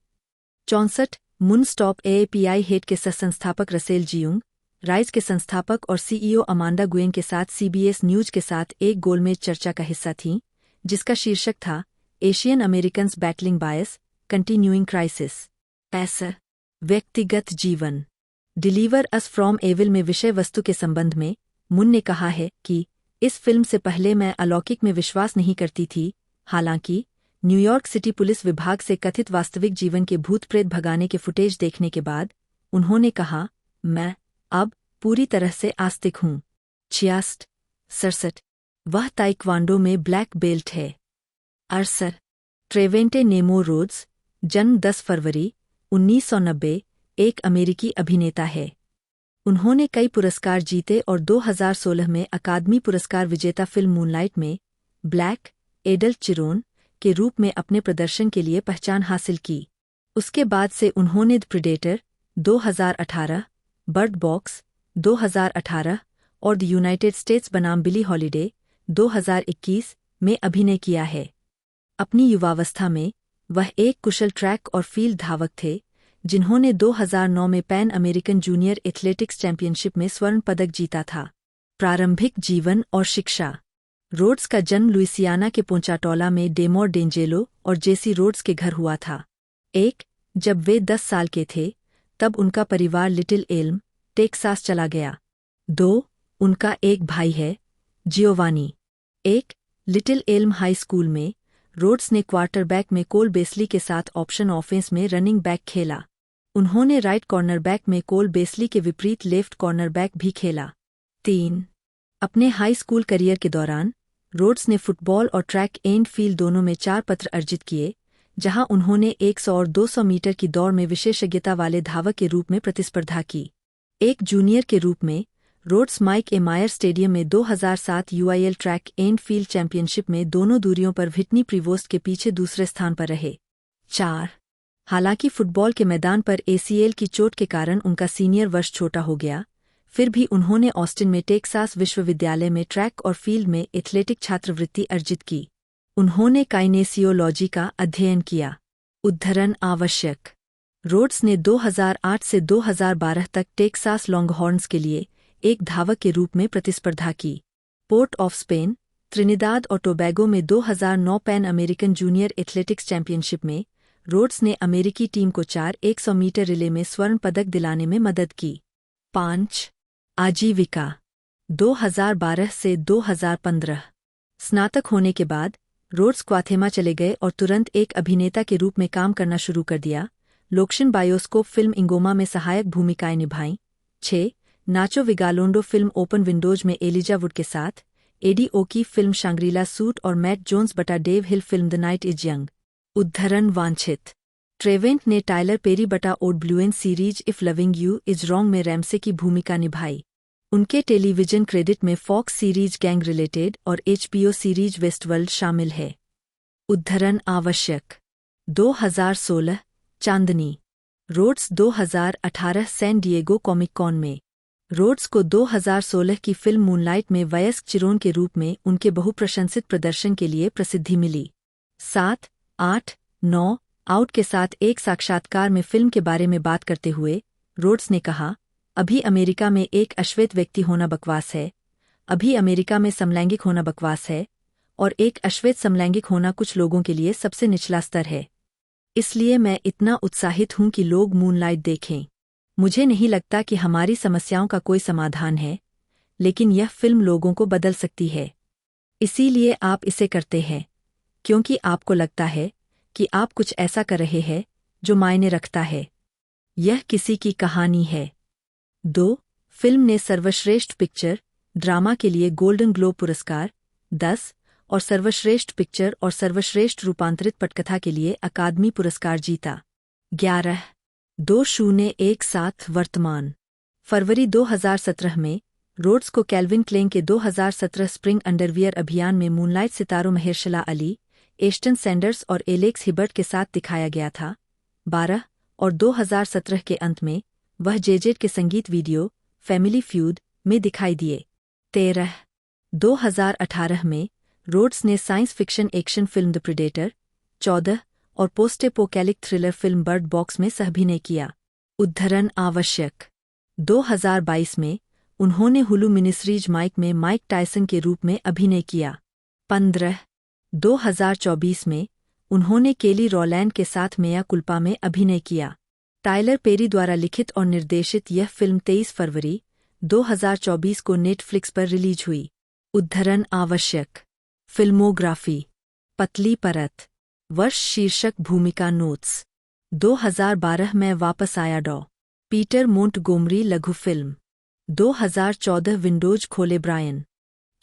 64 मुन स्टॉप एएपीआई हेट के सह-संस्थापक रसेल जियुंग, राइज के संस्थापक और सीईओ अमांडा गुएन के साथ सीबीएस न्यूज के साथ एक गोलमेज चर्चा का हिस्सा थीं, जिसका शीर्षक था एशियन अमेरिकन्स बैटलिंग बायस कंटिन्यूइंग क्राइसिस। 65 व्यक्तिगत जीवन डिलीवर अस फ्रॉम एविल में विषय वस्तु के संबंध में मुन ने कहा है कि इस फिल्म से पहले मैं अलौकिक में विश्वास नहीं करती थी। हालांकि न्यूयॉर्क सिटी पुलिस विभाग से कथित वास्तविक जीवन के भूत प्रेत भगाने के फुटेज देखने के बाद उन्होंने कहा, मैं अब पूरी तरह से आस्तिक हूँ। 66 67 वह ताइक्वांडो में ब्लैक बेल्ट है। 68 ट्रेवेंटे नेमो रोड्स, जन्म 10 फरवरी 1990, एक अमेरिकी अभिनेता है। उन्होंने कई पुरस्कार जीते और 2016 में अकादमी पुरस्कार विजेता फिल्म मूनलाइट में ब्लैक एडल्ट चिरोन के रूप में अपने प्रदर्शन के लिए पहचान हासिल की। उसके बाद से उन्होंने द प्रेडेटर 2018, बर्ड बॉक्स 2018 और द यूनाइटेड स्टेट्स बनाम बिली हॉलिडे 2021 में अभिनय किया है। अपनी युवावस्था में वह एक कुशल ट्रैक और फील्ड धावक थे, जिन्होंने 2009 में pan American junior athletics championship में स्वर्ण पदक जीता था। प्रारंभिक जीवन और शिक्षा। रोड्स का जन्म लुइसियाना के पोंचाटोला में डेमोर डेंजेलो और जेसी रोड्स के घर हुआ था। जब वे 10 साल के थे, तब उनका परिवार लिटिल एल्म, टेक्सास चला गया। 2. उनका एक भाई है, Giovanni. Little Elm high school में, रोड्स ने क्वार्टरबैक में कोल बेस्ली के साथ ऑप्शन ऑफेंस में रनिंग बैक खेला। उन्होंने राइट कॉर्नरबैक में कोल बेस्ली के विपरीत लेफ्ट कॉर्नरबैक भी खेला। 3. अपने हाई स्कूल करियर के दौरान, रोड्स ने फुटबॉल और ट्रैक एंड फील्ड दोनों में 4 पत्र अर्जित किए, जहां उन्होंने 100 और 200 मीटर की दौड़ में विशेषज्ञता वाले धावक के रूप में प्रतिस्पर्धा की। एक जूनियर के रूप में, रोड्स माइक ए मायर स्टेडियम में 2007 UIL track and field championship में दोनों दूरियों पर व्हिटनी प्रीवोस्ट के पीछे दूसरे स्थान पर रहे। 4. हालांकि फुटबॉल के मैदान पर एसीएल की चोट के कारण उनका सीनियर वर्ष छोटा हो गया, फिर भी उन्होंने ऑस्टिन में टेक्सास विश्वविद्यालय में ट्रैक और फील्ड में एथलेटिक छात्रवृत्ति अर्जित की। उन्होंने काइनेसियोलॉजी का अध्ययन किया। उद्धरण आवश्यक। रोड्स ने 2008 से 2012 तक टेक्सास लॉन्गहॉर्न्स के लिए एक धावक के रूप में प्रतिस्पर्धा की। पोर्ट ऑफ स्पेन, त्रिनिदाद और टोबैगो में 2009 pan American junior athletics championship में रोड्स ने अमेरिकी टीम को 4x100 मीटर रिले में स्वर्ण पदक दिलाने में मदद की। 5. आजीविका। 2012 से 2015। स्नातक होने के बाद, रोड्स क्वाथेमा चले गए और तुरंत एक अभिनेता के रूप में काम करना शुरू कर दिया। लोक्शन बायोस्कोप फिल्म इंगोमा में सहायक भूमिकाएं निभाईं। 6. Nacho Vigalondo film open windows में एलिजा वुड के साथ, Eddie O'Keefe film Shangrila suite और मैट जोन्स बटा Dave Hill film the night is young. उद्धरण वांछित। ट्रेवेंट ने टाइलर पेरी बटा ओड ब्लूएन series if loving you is wrong में रैमसे की भूमिका निभाई। उनके टेलीविजन क्रेडिट में फॉक्स सीरीज गैंग रिलेटेड और एचबीओ सीरीज वेस्टवर्ल्ड शामिल है। उद्धरण आवश्यक। 2016 चांदनी। Roads 2018 San Diego comic con में। रोड्स को 2016 की फिल्म मूनलाइट में वयस्क चिरोन के रूप में उनके बहुप्रशंसित प्रदर्शन के लिए प्रसिद्धि मिली। 7, 8, 9 आउट के साथ एक साक्षात्कार में फिल्म के बारे में बात करते हुए, रोड्स ने कहा, अभी अमेरिका में एक अश्वेत व्यक्ति होना बकवास है, अभी अमेरिका में समलैंगिक होना बकवास है, और एक अश्वेत समलैंगिक होना कुछ लोगों के लिए सबसे निचला स्तर है। इसलिए मैं इतना उत्साहित हूं कि लोग मूनलाइट देखें। मुझे नहीं लगता कि हमारी समस्याओं का कोई समाधान है, लेकिन यह फिल्म लोगों को बदल सकती है। इसीलिए आप इसे करते हैं, क्योंकि आपको लगता है कि आप कुछ ऐसा कर रहे हैं जो मायने रखता है। यह किसी की कहानी है। 2. फिल्म ने सर्वश्रेष्ठ पिक्चर, ड्रामा के लिए गोल्डन ग्लोब पुरस्कार 10 और सर्वश्रेष्ठ पिक्चर और सर्वश्रेष्ठ रूपांतरित पटकथा के लिए अकादमी पुरस्कार जीता। 11. 2017 वर्तमान। फरवरी 2017 में, रोड्स को कैल्विन क्लेन के 2017 स्प्रिंग अंडरवियर अभियान में मूनलाइट सितारों महेरशला अली, एश्टन सैंडर्स और एलेक्स हिबर्ट के साथ दिखाया गया था। 12 और 2017 के अंत में, वह जेजेड के संगीत वीडियो फैमिली फ्यूड में दिखाई दिए। 13. 2018 में, रोड्स ने science fiction action film the predator 14 और पोस्टेपोकैलिक थ्रिलर फिल्म बर्ड बॉक्स में सहअभिनय किया। उद्धरण आवश्यक। 2022 में, उन्होंने हुलू मिनिस्ट्रीज माइक में माइक टायसन के रूप में अभिनय किया। 15. 2024 में, उन्होंने केली रॉलैंड के साथ मेया कुल्पा में अभिनय किया। टाइलर पेरी द्वारा लिखित और निर्देशित यह फिल्म 23 फरवरी 2024 को नेटफ्लिक्स पर रिलीज हुई। उद्धरण आवश्यक। फिल्मोग्राफी। पतली परत। वर्ष शीर्षक भूमिका नोट्स। 2012 में वापस आया डॉ. पीटर मोंटगोमरी लघु फिल्म। 2014 विंडोज खोले ब्रायन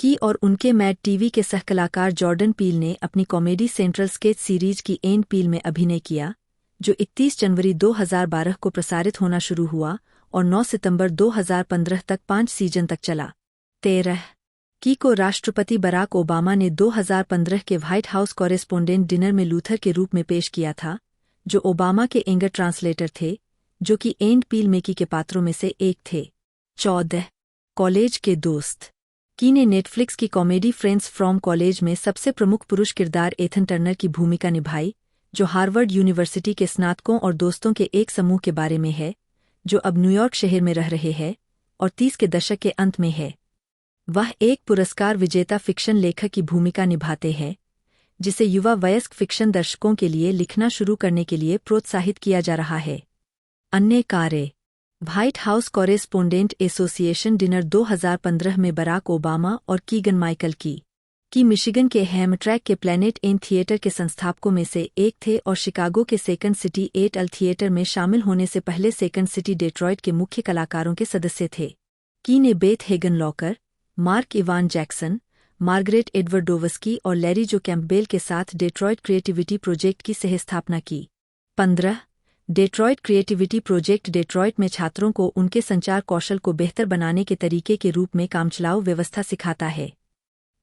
की और उनके मैड टीवी के सहकलाकार जॉर्डन पील ने अपनी कॉमेडी सेंट्रल स्केच सीरीज की एन पील में अभिनय किया, जो 31 जनवरी 2012 को प्रसारित होना शुरू हुआ और 9 सितंबर 2015 तक 5 सीजन तक चला। 13 की को राष्ट्रपति बराक ओबामा ने 2015 के व्हाइट हाउस कॉरेस्पोंडेंट डिनर में लूथर के रूप में पेश किया था, जो ओबामा के एंगर ट्रांसलेटर थे, जो कि एंड पील मेकी के पात्रों में से एक थे। 14 कॉलेज के दोस्त की ने नेटफ्लिक्स की कॉमेडी फ्रेंड्स फ्रॉम कॉलेज में सबसे प्रमुख पुरुष किरदार एथन टर्नर की भूमिका निभाई, जो हार्वर्ड यूनिवर्सिटी के स्नातकों और दोस्तों के एक समूह के बारे में है जो अब न्यूयॉर्क शहर में रह रहे हैं और 30 के दशक के अंत में है। वह एक पुरस्कार विजेता फिक्शन लेखक की भूमिका निभाते हैं जिसे युवा वयस्क फिक्शन दर्शकों के लिए लिखना शुरू करने के लिए प्रोत्साहित किया जा रहा है। अन्य कार्य white house correspondent association dinner 2015 में बराक ओबामा और कीगन माइकल की मिशिगन के हैमट्रैक के प्लैनेट एन थिएटर के संस्थापकों में से एक थे और शिकागो के सेकंड सिटी 8 थिएटर में शामिल होने से पहले सेकंड सिटी डेट्रॉयट के मुख्य कलाकारों के सदस्य थे। की ने Beth Hagan Locker, Mark Evan Jackson, Margaret Edwardovsky और लैरी जो कैंपबेल के साथ डेट्रॉयट क्रिएटिविटी प्रोजेक्ट की सहस्थापना की। 15 डेट्रॉयट क्रिएटिविटी प्रोजेक्ट डेट्रॉयट में छात्रों को उनके संचार कौशल को बेहतर बनाने के तरीके के रूप में कामचलाऊ व्यवस्था सिखाता है।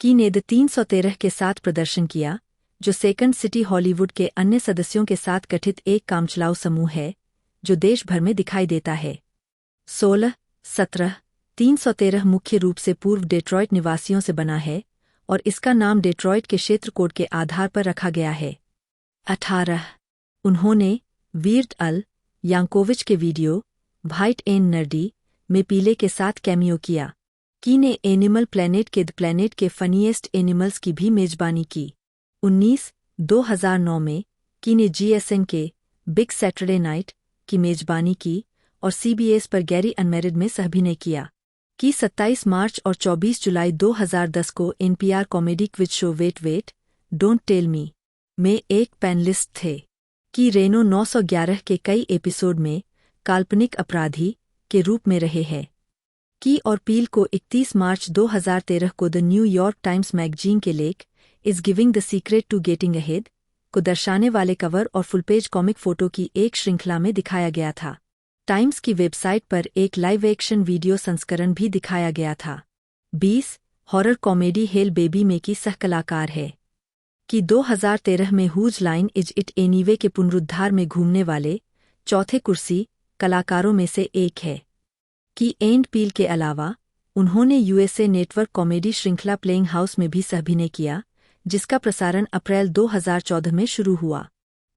की ने द 313 के साथ प्रदर्शन किया जो सेकंड सिटी हॉलीवुड के अन्य सदस्यों के साथ गठित एक कामचलाऊ समूह है जो देश भर में दिखाई देता है। 16 17 313 मुख्य रूप से पूर्व डेट्रॉयट निवासियों से बना है और इसका नाम डेट्रॉयट के क्षेत्र कोड के आधार पर रखा गया है। 18 उन्होंने वीर्ड अल यांकोविच के वीडियो व्हाइट एंड नर्डी में पीले के साथ कैमियो किया। की ने एनिमल प्लैनेट के द प्लैनेट के फनीएस्ट एनिमल्स की भी मेजबानी की। 19 2009 में की ने जीएसएन के बिग सैटरडे नाइट की मेजबानी की और सीबीएस पर गैरी अनमेरिड में सहअभिनय किया। की 27 मार्च और 24 जुलाई 2010 को NPR comedy quiz show wait wait don't tell me में एक पैनलिस्ट थे। की रेनो 911 के कई एपिसोड में काल्पनिक अपराधी के रूप में रहे हैं। की और पील को 31 मार्च 2013 को द न्यूयॉर्क टाइम्स मैगजीन के लेख is giving the secret to getting ahead को दर्शाने वाले कवर और फुलपेज कॉमिक फोटो की एक श्रृंखला में दिखाया गया था। टाइम्स की वेबसाइट पर एक लाइव एक्शन वीडियो संस्करण भी दिखाया गया था। 20 हॉरर कॉमेडी हेल बेबी में की सहकलाकार है। कि 2013 में whose line is it anyway के पुनरुद्धार में घूमने वाले चौथे कुर्सी कलाकारों में से एक है। की एंड पील के अलावा उन्होंने यूएसए नेटवर्क कॉमेडी श्रृंखला प्लेइंग हाउस में भी सहअभिनय किया जिसका प्रसारण अप्रैल 2014 में शुरू हुआ।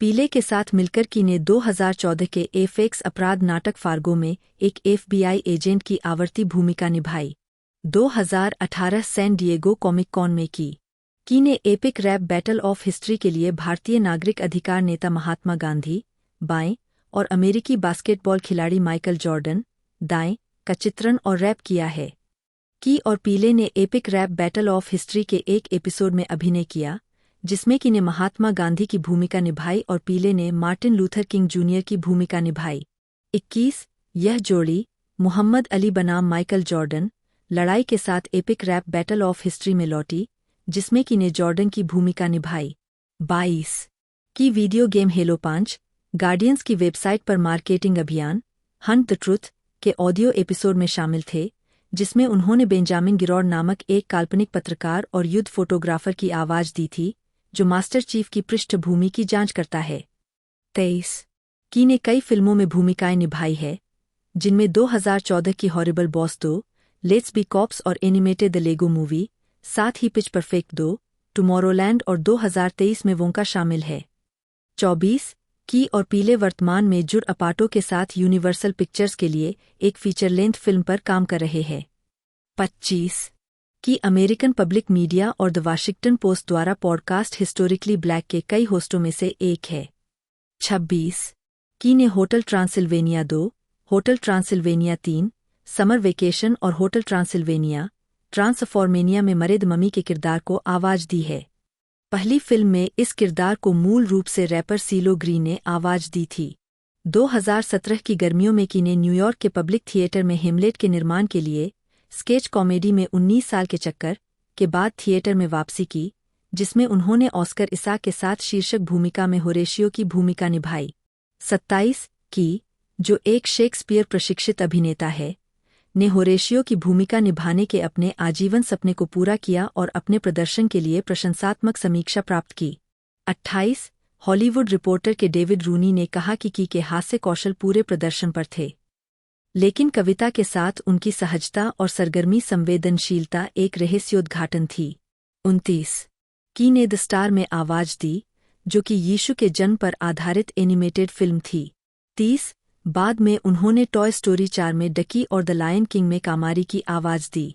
पीले के साथ मिलकर की ने 2014 के एफएक्स अपराध नाटक फार्गो में एक एफबीआई एजेंट की आवर्ती भूमिका निभाई। 2018 सैन डिएगो कॉमिक कॉन में की ने epic rap battle of history के लिए भारतीय नागरिक अधिकार नेता महात्मा गांधी बाएं और अमेरिकी बास्केटबॉल खिलाड़ी माइकल जॉर्डन दाएं का चित्रण और रैप किया है। की और पीले ने epic rap battle of history के एक एपिसोड में अभिनय किया जिसमें की ने महात्मा गांधी की भूमिका निभाई और पीले ने मार्टिन लूथर किंग जूनियर की भूमिका निभाई। 21 यह जोड़ी मुहम्मद अली बनाम माइकल जॉर्डन लड़ाई के साथ epic rap battle of history में लौटी जिसमें की ने जॉर्डन की भूमिका निभाई। 22 की वीडियो गेम हेलो 5 गार्डियंस की वेबसाइट पर मार्केटिंग अभियान हंट द ट्रुथ के ऑडियो एपिसोड में शामिल थे जिसमें उन्होंने बेंजामिन गिरौड नामक एक काल्पनिक पत्रकार और युद्ध फोटोग्राफर की आवाज दी थी जो मास्टर चीफ की पृष्ठभूमि की जांच करता है। 23 की ने कई फिल्मों में भूमिकाएं निभाई है जिनमें 2014 की horrible boss 2 let's be cops और एनिमेटेड द लेगो मूवी साथ ही पिच परफेक्ट 2 टुमारोलैंड और 2023 में वोंका शामिल है। 24 की और पीले वर्तमान में जुड अपाटो के साथ यूनिवर्सल पिक्चर्स के लिए एक फीचर लेंथ फिल्म पर काम कर रहे हैं। 25 की अमेरिकन पब्लिक मीडिया और द वाशिंगटन पोस्ट द्वारा पॉडकास्ट हिस्टोरिकली ब्लैक के कई होस्टों में से एक है। 26 की ने hotel Transylvania 2, hotel Transylvania 3, summer vacation और होटल ट्रांसिल्वेनिया ट्रांसफॉर्मेनिया में मरे द ममी के किरदार को आवाज दी है। पहली फिल्म में इस किरदार को मूल रूप से रैपर सीलो ग्रीन ने आवाज दी थी। 2017 की गर्मियों में की ने न्यूयॉर्क के पब्लिक थिएटर में हेमलेट के निर्माण के लिए स्केच कॉमेडी में 19 साल के चक्कर के बाद थिएटर में वापसी की जिसमें उन्होंने ऑस्कर इसाक के साथ शीर्षक भूमिका में होरेशियो की भूमिका निभाई। 27 की जो एक शेक्सपियर प्रशिक्षित अभिनेता है ने होरेशियो की भूमिका निभाने के अपने आजीवन सपने को पूरा किया और अपने प्रदर्शन के लिए प्रशंसात्मक समीक्षा प्राप्त की। 28 हॉलीवुड रिपोर्टर के डेविड रूनी ने कहा कि की के हास्य कौशल पूरे प्रदर्शन पर थे लेकिन कविता के साथ उनकी सहजता और सरगर्मी संवेदनशीलता एक रहस्योद्घाटन थी। 29 की ने द स्टार में आवाज दी जो कि यीशु के जन्म पर आधारित एनिमेटेड फिल्म थी। 30 बाद में उन्होंने टॉय स्टोरी 4 में डकी और द लायन किंग में कामारी की आवाज दी।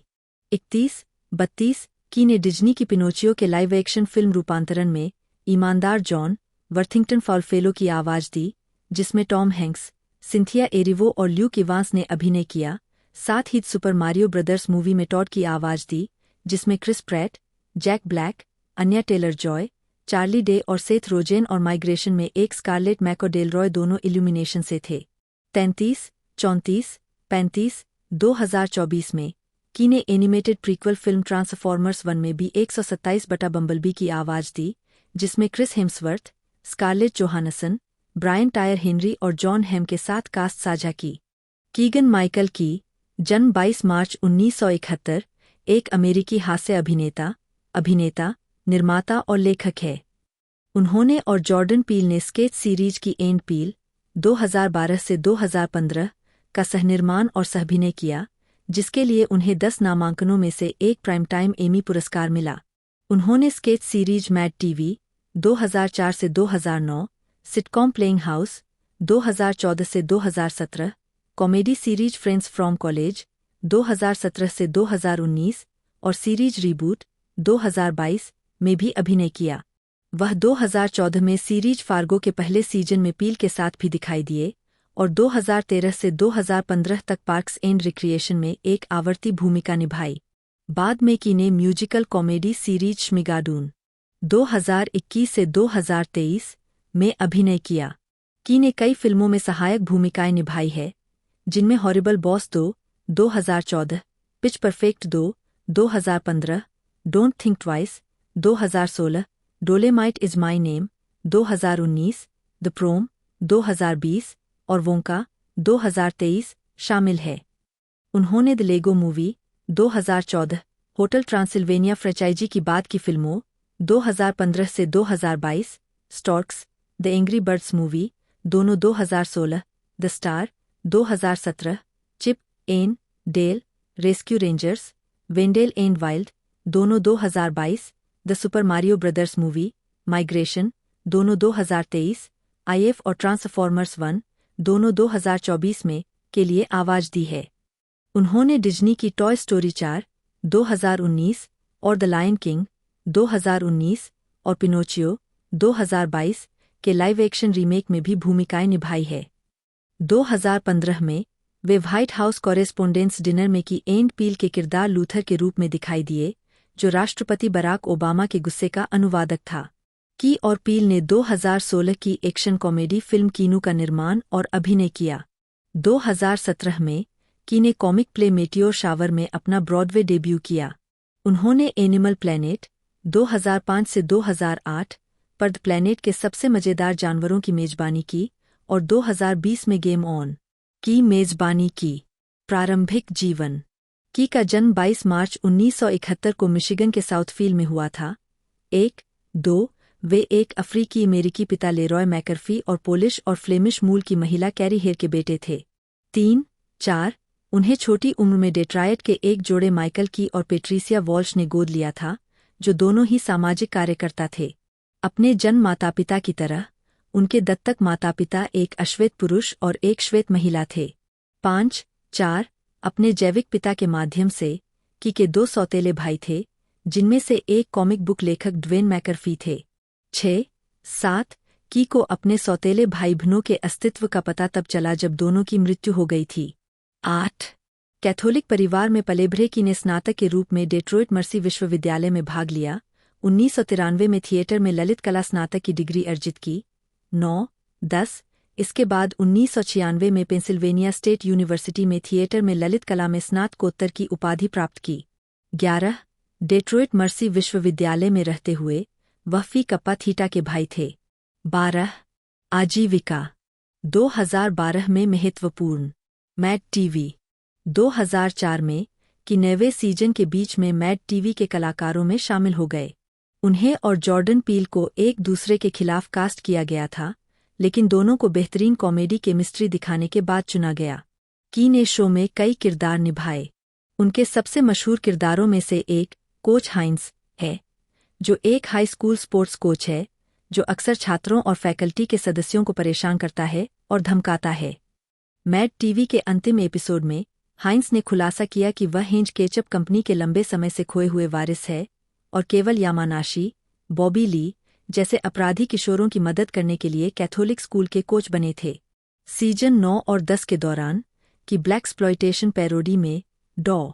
31-32 की ने डिज्नी की पिनोचियो के लाइव एक्शन फिल्म रूपांतरण में ईमानदार जॉन वर्थिंगटन फाउलफेलो की आवाज दी, जिसमें टॉम हैंक्स, सिंथिया एरिवो और ल्यूक इवांस ने अभिनय किया। साथ ही सुपर मारियो ब्रदर्स मूवी में टॉड की आवाज दी, जिसमें क्रिस प्रैट, जैक ब्लैक, अन्या टेलर जॉय, चार्ली डे और सेथ रोजेन और माइग्रेशन में एक स्कारलेट मैकोडेलरॉय दोनों इल्यूमिनेशन से थे। 33, 34, 35 2024 में की ने एनिमेटेड प्रीक्वल फिल्म ट्रांसफॉर्मर्स 1 में भी 127 बटा बम्बलबी की आवाज दी, जिसमें Chris Hemsworth, Scarlett Johansson, Bryan Tyree Henry और जॉन हेम के साथ कास्ट साझा की। कीगन माइकल की जन्म 22 मार्च 1971 एक अमेरिकी हास्य अभिनेता, निर्माता और लेखक है। उन्होंने और जॉर्डन पील ने स्केच सीरीज की एंड पील 2012 से 2015 का सहनिर्माण और सहअभिनय किया, जिसके लिए उन्हें 10 नामांकनों में से एक प्राइम टाइम एमी पुरस्कार मिला। उन्होंने स्केच सीरीज मैड टीवी 2004 से 2009, सिटकॉम प्लेइंग हाउस 2014 से 2017, comedy series friends from college 2017 से 2019 और सीरीज रिबूट 2022 में भी अभिनय किया। वह 2014 में सीरीज फार्गो के पहले सीजन में पील के साथ भी दिखाई दिए और 2013 से 2015 तक पार्क्स एंड रिक्रिएशन में एक आवर्ती भूमिका निभाई। बाद में की ने म्यूजिकल कॉमेडी सीरीज श्मिगाडून 2021 से 2023 में अभिनय किया। की ने कई फिल्मों में सहायक भूमिकाएं निभाई है, जिनमें Horrible boss 2 2014, Pitch Perfect 2 2015, Don't Think Twice 2016, Dolemite is my name 2019, the prom 2020 और वोंका 2023 शामिल है। उन्होंने the Lego movie 2014, Hotel Transylvania franchise की बाद की फिल्मों 2015 से 2022, Storks, the Angry Birds movie दोनों 2016, the star 2017, Chip n Dale Rescue Rangers, Wendell and Wild दोनों 2022, the Super Mario Brothers movie migration दोनों 2023, आईएफ और ट्रांसफॉर्मर्स 1 दोनों 2024 में के लिए आवाज दी है। उन्होंने डिज्नी की टॉय स्टोरी 4 2019 और द लायन किंग 2019 और पिनोचियो 2022 के लाइव एक्शन रीमेक में भी भूमिकाएं निभाई है। 2015 में वे व्हाइट हाउस कॉरेस्पोंडेंस डिनर में की एंड पील के किरदार लूथर के रूप में दिखाई दिए, जो राष्ट्रपति बराक ओबामा के गुस्से का अनुवादक था। की और पील ने 2016 की एक्शन कॉमेडी फिल्म कीनू का निर्माण और अभिनय किया। 2017 में की ने कॉमिक प्ले मेटियोर शावर में अपना ब्रॉडवे डेब्यू किया। उन्होंने एनिमल प्लैनेट 2005 से 2008 पर द प्लैनेट के सबसे मजेदार जानवरों की मेजबानी की और 2020 में गेम ऑन की मेजबानी की। प्रारंभिक जीवन की का जन्म 22 मार्च 1971 को मिशिगन के साउथफील्ड में हुआ था। 1-2 वे एक अफ्रीकी अमेरिकी पिता लेरॉय मैकर्फी और पोलिश और फ्लेमिश मूल की महिला कैरी हेर के बेटे थे। 3-4 उन्हें छोटी उम्र में डेट्रायट के एक जोड़े माइकल की और पेट्रिसिया वॉल्श ने गोद लिया था, जो दोनों ही सामाजिक कार्यकर्ता थे। अपने जन्म माता पिता की तरह उनके दत्तक माता पिता एक अश्वेत पुरुष और एक श्वेत महिला थे। 5-4 अपने जैविक पिता के माध्यम से की के 2 सौतेले भाई थे, जिनमें से एक कॉमिक बुक लेखक ड्वेन मैकर्फी थे। 6-7 की को अपने सौतेले भाई बहनों के अस्तित्व का पता तब चला जब दोनों की मृत्यु हो गई थी। 8 कैथोलिक परिवार में पले बढ़े की ने स्नातक के रूप में डेट्रोइट मर्सी विश्वविद्यालय में भाग लिया। 1993 में थिएटर में ललित कला स्नातक की डिग्री अर्जित की। 9-10 इसके बाद 1996 में पेंसिल्वेनिया स्टेट यूनिवर्सिटी में थिएटर में ललित कला में स्नातकोत्तर की उपाधि प्राप्त की। 11 डेट्रोइट मर्सी विश्वविद्यालय में रहते हुए वह फी कप्पा थीटा के भाई थे। 12 आजीविका 2012 में महत्वपूर्ण मैड टीवी 2004 में कि 9वें सीजन के बीच में मैड टीवी के कलाकारों में शामिल हो गए। उन्हें और जॉर्डन पील को एक दूसरे के खिलाफ कास्ट किया गया था, लेकिन दोनों को बेहतरीन कॉमेडी केमिस्ट्री दिखाने के बाद चुना गया। की ने शो में कई किरदार निभाए। उनके सबसे मशहूर किरदारों में से एक कोच हाइंस है, जो एक हाई स्कूल स्पोर्ट्स कोच है जो अक्सर छात्रों और फैकल्टी के सदस्यों को परेशान करता है और धमकाता है। मैड टीवी के अंतिम एपिसोड में हाइंस ने खुलासा किया कि वह हेंज केचप कंपनी के लंबे समय से खोए हुए वारिस है और केवल यामानाशी, बॉबी ली जैसे अपराधी किशोरों की मदद करने के लिए कैथोलिक स्कूल के कोच बने थे। सीजन 9 और 10 के दौरान की ब्लैक्सप्लॉयटेशन पैरोडी में डॉ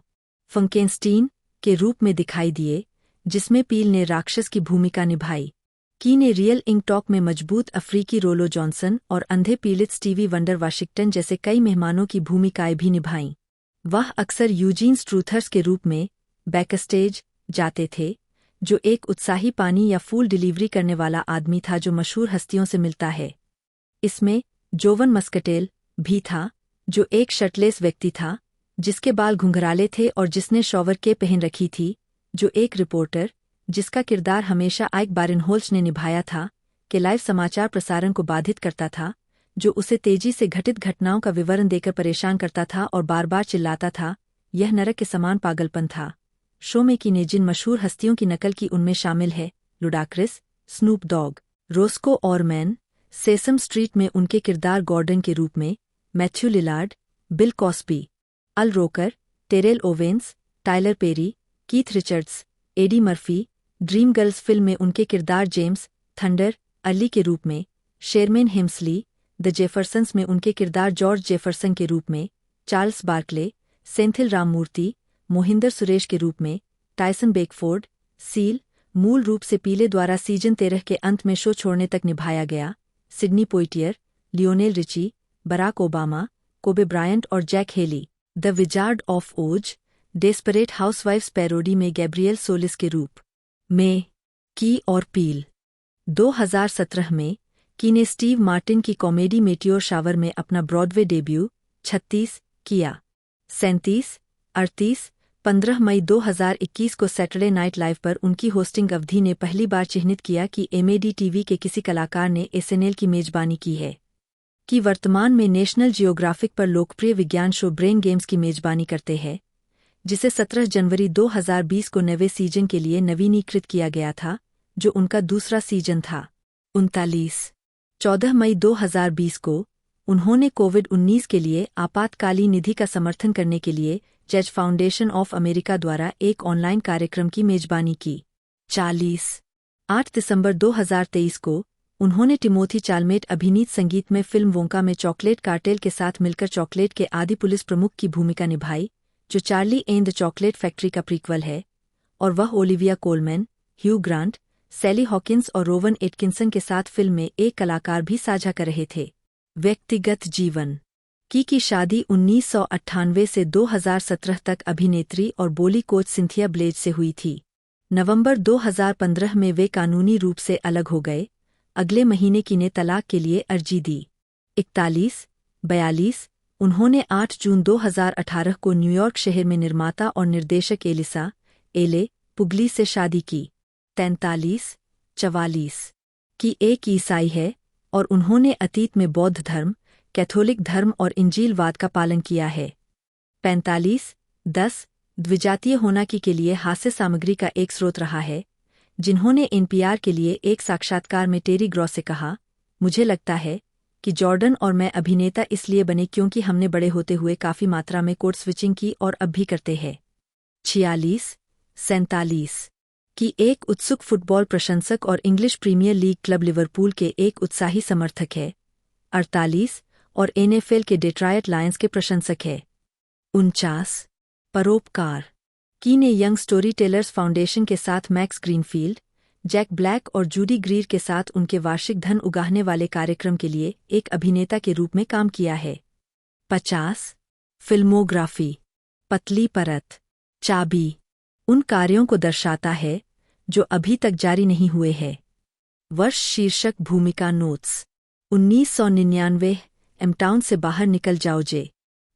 फंकेनस्टीन के रूप में दिखाई दिए, जिसमें पील ने राक्षस की भूमिका निभाई। की ने रियल इंक टॉक में मजबूत अफ्रीकी रोलो जॉनसन और अंधे पीड़ित स्टीवी वंडर वाशिंगटन जैसे कई मेहमानों की भूमिकाएं भी निभाईं। वह अक्सर यूजीन स्ट्रूथर्स के रूप में बैकस्टेज जाते थे, जो एक उत्साही पानी या फूल डिलीवरी करने वाला आदमी था जो मशहूर हस्तियों से मिलता है। इसमें जोवन मस्कटेल भी था, जो एक शर्टलेस व्यक्ति था जिसके बाल घुंघराले थे और जिसने शॉवर के पहन रखी थी, जो एक रिपोर्टर, जिसका किरदार हमेशा आइक बारेनहोल्च ने निभाया था, के लाइव समाचार प्रसारण को बाधित करता था, जो उसे तेजी से घटित घटनाओं का विवरण देकर परेशान करता था और बार बार चिल्लाता था। यह नरक के समान पागलपन था। शो में की ने जिन मशहूर हस्तियों की नकल की उनमें शामिल है Ludacris, Snoop Dogg, Roscoe Orman, Sesame Street में उनके किरदार गॉर्डन के रूप में Matthew Lillard, Bill Cosby, Al Roker, Terrell Owens, Tyler Perry, Keith Richards, Eddie Murphy, Dreamgirls film में उनके किरदार जेम्स थंडर अर्ली के रूप में, शेरमेन हेम्सली, द जेफरसन्स में उनके किरदार जॉर्ज जेफरसन के रूप में, चार्ल्स बार्कले, सेंथिल राममूर्ति, मोहिंदर सुरेश के रूप में, टाइसन बेकफोर्ड, सील, मूल रूप से पीले द्वारा सीजन 13 के अंत में शो छोड़ने तक निभाया गया, Sidney Poitier, Lionel Richie, Barack Obama, Kobe Bryant और Jack Haley, The Wizard of Oz, Desperate हाउसवाइफ्स पैरोडी में गैब्रियल सोलिस के रूप में, की और पील। 2017 में की ने स्टीव मार्टिन की कॉमेडी मेटियोर शावर में अपना ब्रॉडवे डेब्यू 36 किया। 37, 38, 15 मई 2021 को सैटरडे नाइट लाइव पर उनकी होस्टिंग अवधि ने पहली बार चिह्नित किया कि एमएडी टीवी के किसी कलाकार ने एसएनएल की मेजबानी की है। कि वर्तमान में नेशनल जियोग्राफिक पर लोकप्रिय विज्ञान शो ब्रेन गेम्स की मेजबानी करते हैं, जिसे 17 जनवरी 2020 को नवे सीजन के लिए नवीनीकृत किया गया था, जो उनका दूसरा सीजन था। 39, 14 मई 2020 को उन्होंने कोविड-19 के लिए आपातकालीन निधि का समर्थन करने के लिए जज फाउंडेशन ऑफ अमेरिका द्वारा एक ऑनलाइन कार्यक्रम की मेजबानी की। 40, 8 दिसंबर 2023 को उन्होंने टिमोथी चालमेट अभिनीत संगीत में फिल्म वोंका में चॉकलेट कार्टेल के साथ मिलकर चॉकलेट के आदि पुलिस प्रमुख की भूमिका निभाई, जो Charlie and the chocolate factory का प्रीक्वल है, और वह ओलिविया कोलमैन, ह्यू ग्रांट, सैली हॉकिंस और रोवन एटकिंसन के साथ फिल्म में एक कलाकार भी साझा कर रहे थे। व्यक्तिगत जीवन की शादी 1998 से 2017 तक अभिनेत्री और बोली कोच सिंथिया ब्लेज से हुई थी। नवंबर 2015 में वे कानूनी रूप से अलग हो गए। अगले महीने की ने तलाक के लिए अर्जी दी। 41, 42, उन्होंने 8 जून 2018 को न्यूयॉर्क शहर में निर्माता और निर्देशक एलिसा एले पुगली से शादी की। 43, 44, की एक ईसाई है और उन्होंने अतीत में बौद्ध धर्म, कैथोलिक धर्म और इंजीलवाद का पालन किया है। 45, 10, द्विजातीय होना के लिए हास्य सामग्री का एक स्रोत रहा है, जिन्होंने एनपीआर के लिए एक साक्षात्कार में टेरी ग्रॉस से कहा, मुझे लगता है कि जॉर्डन और मैं अभिनेता इसलिए बने क्योंकि हमने बड़े होते हुए काफ़ी मात्रा में कोड स्विचिंग की और अब भी करते हैं। 46, 47, की एक उत्सुक फुटबॉल प्रशंसक और English premier league club Liverpool के एक उत्साही समर्थक है। 48, और एनएफएल के डेट्रॉयट लायंस के प्रशंसक है। 49, परोपकार की ने यंग स्टोरी टेलर्स फाउंडेशन के साथ मैक्स ग्रीनफील्ड, जैक ब्लैक और जूडी ग्रीर के साथ उनके वार्षिक धन उगाहने वाले कार्यक्रम के लिए एक अभिनेता के रूप में काम किया है। 50, फिल्मोग्राफी, पतली परत, चाबी, उन कार्यों को दर्शाता है जो अभी तक जारी नहीं हुए हैं। वर्ष शीर्षक भूमिका नोट्स। 1999, एमटाउन से बाहर निकल जाओ जे।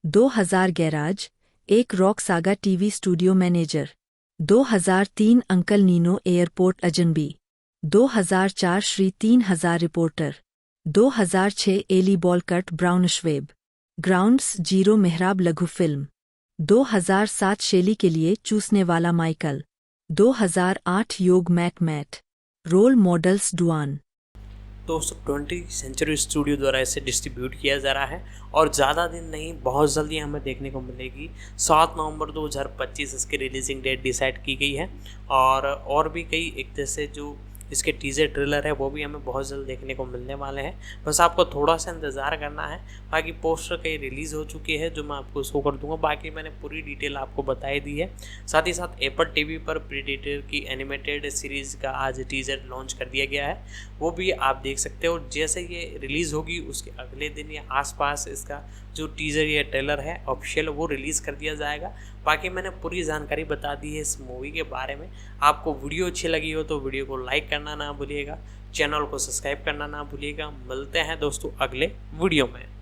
2000 गैराज, एक rock saga TV studio manager. 2003 uncle Nino airport अजनबी। 2004 श्री 3000 रिपोर्टर। 2006 एली बॉलकट ब्राउनश्वेब, ग्राउंड्स जीरो मेहराब लघु फिल्म। 2007 शेली के लिए चूसने वाला माइकल। 2008 योग मैट, रोल मॉडल्स डुआन। दोस्तों 20th सेंचुरी स्टूडियो द्वारा इसे डिस्ट्रीब्यूट किया जा रहा है और ज़्यादा दिन नहीं, बहुत जल्दी हमें देखने को मिलेगी। 7 नवंबर 2025 इसकी रिलीजिंग डेट डिसाइड की गई है और भी कई एक जैसे जो इसके टीजर ट्रेलर है वो भी हमें बहुत जल्द देखने को मिलने वाले हैं। बस आपको थोड़ा सा इंतज़ार करना है। बाकी पोस्टर कई रिलीज़ हो चुके हैं जो मैं आपको शो कर दूंगा। बाकी मैंने पूरी डिटेल आपको बताई दी है। साथ ही साथ एप्पल टीवी पर प्रीडेटर की एनिमेटेड सीरीज़ का आज टीजर लॉन्च कर दिया गया है, वो भी आप देख सकते हो। जैसे ये रिलीज़ होगी उसके अगले दिन या आसपास इसका जो टीज़र या ट्रेलर है ऑफिशियल वो रिलीज़ कर दिया जाएगा। बाकी मैंने पूरी जानकारी बता दी है इस मूवी के बारे में। आपको वीडियो अच्छी लगी हो तो वीडियो को लाइक करना ना भूलिएगा, चैनल को सब्सक्राइब करना ना भूलिएगा। मिलते हैं दोस्तों अगले वीडियो में।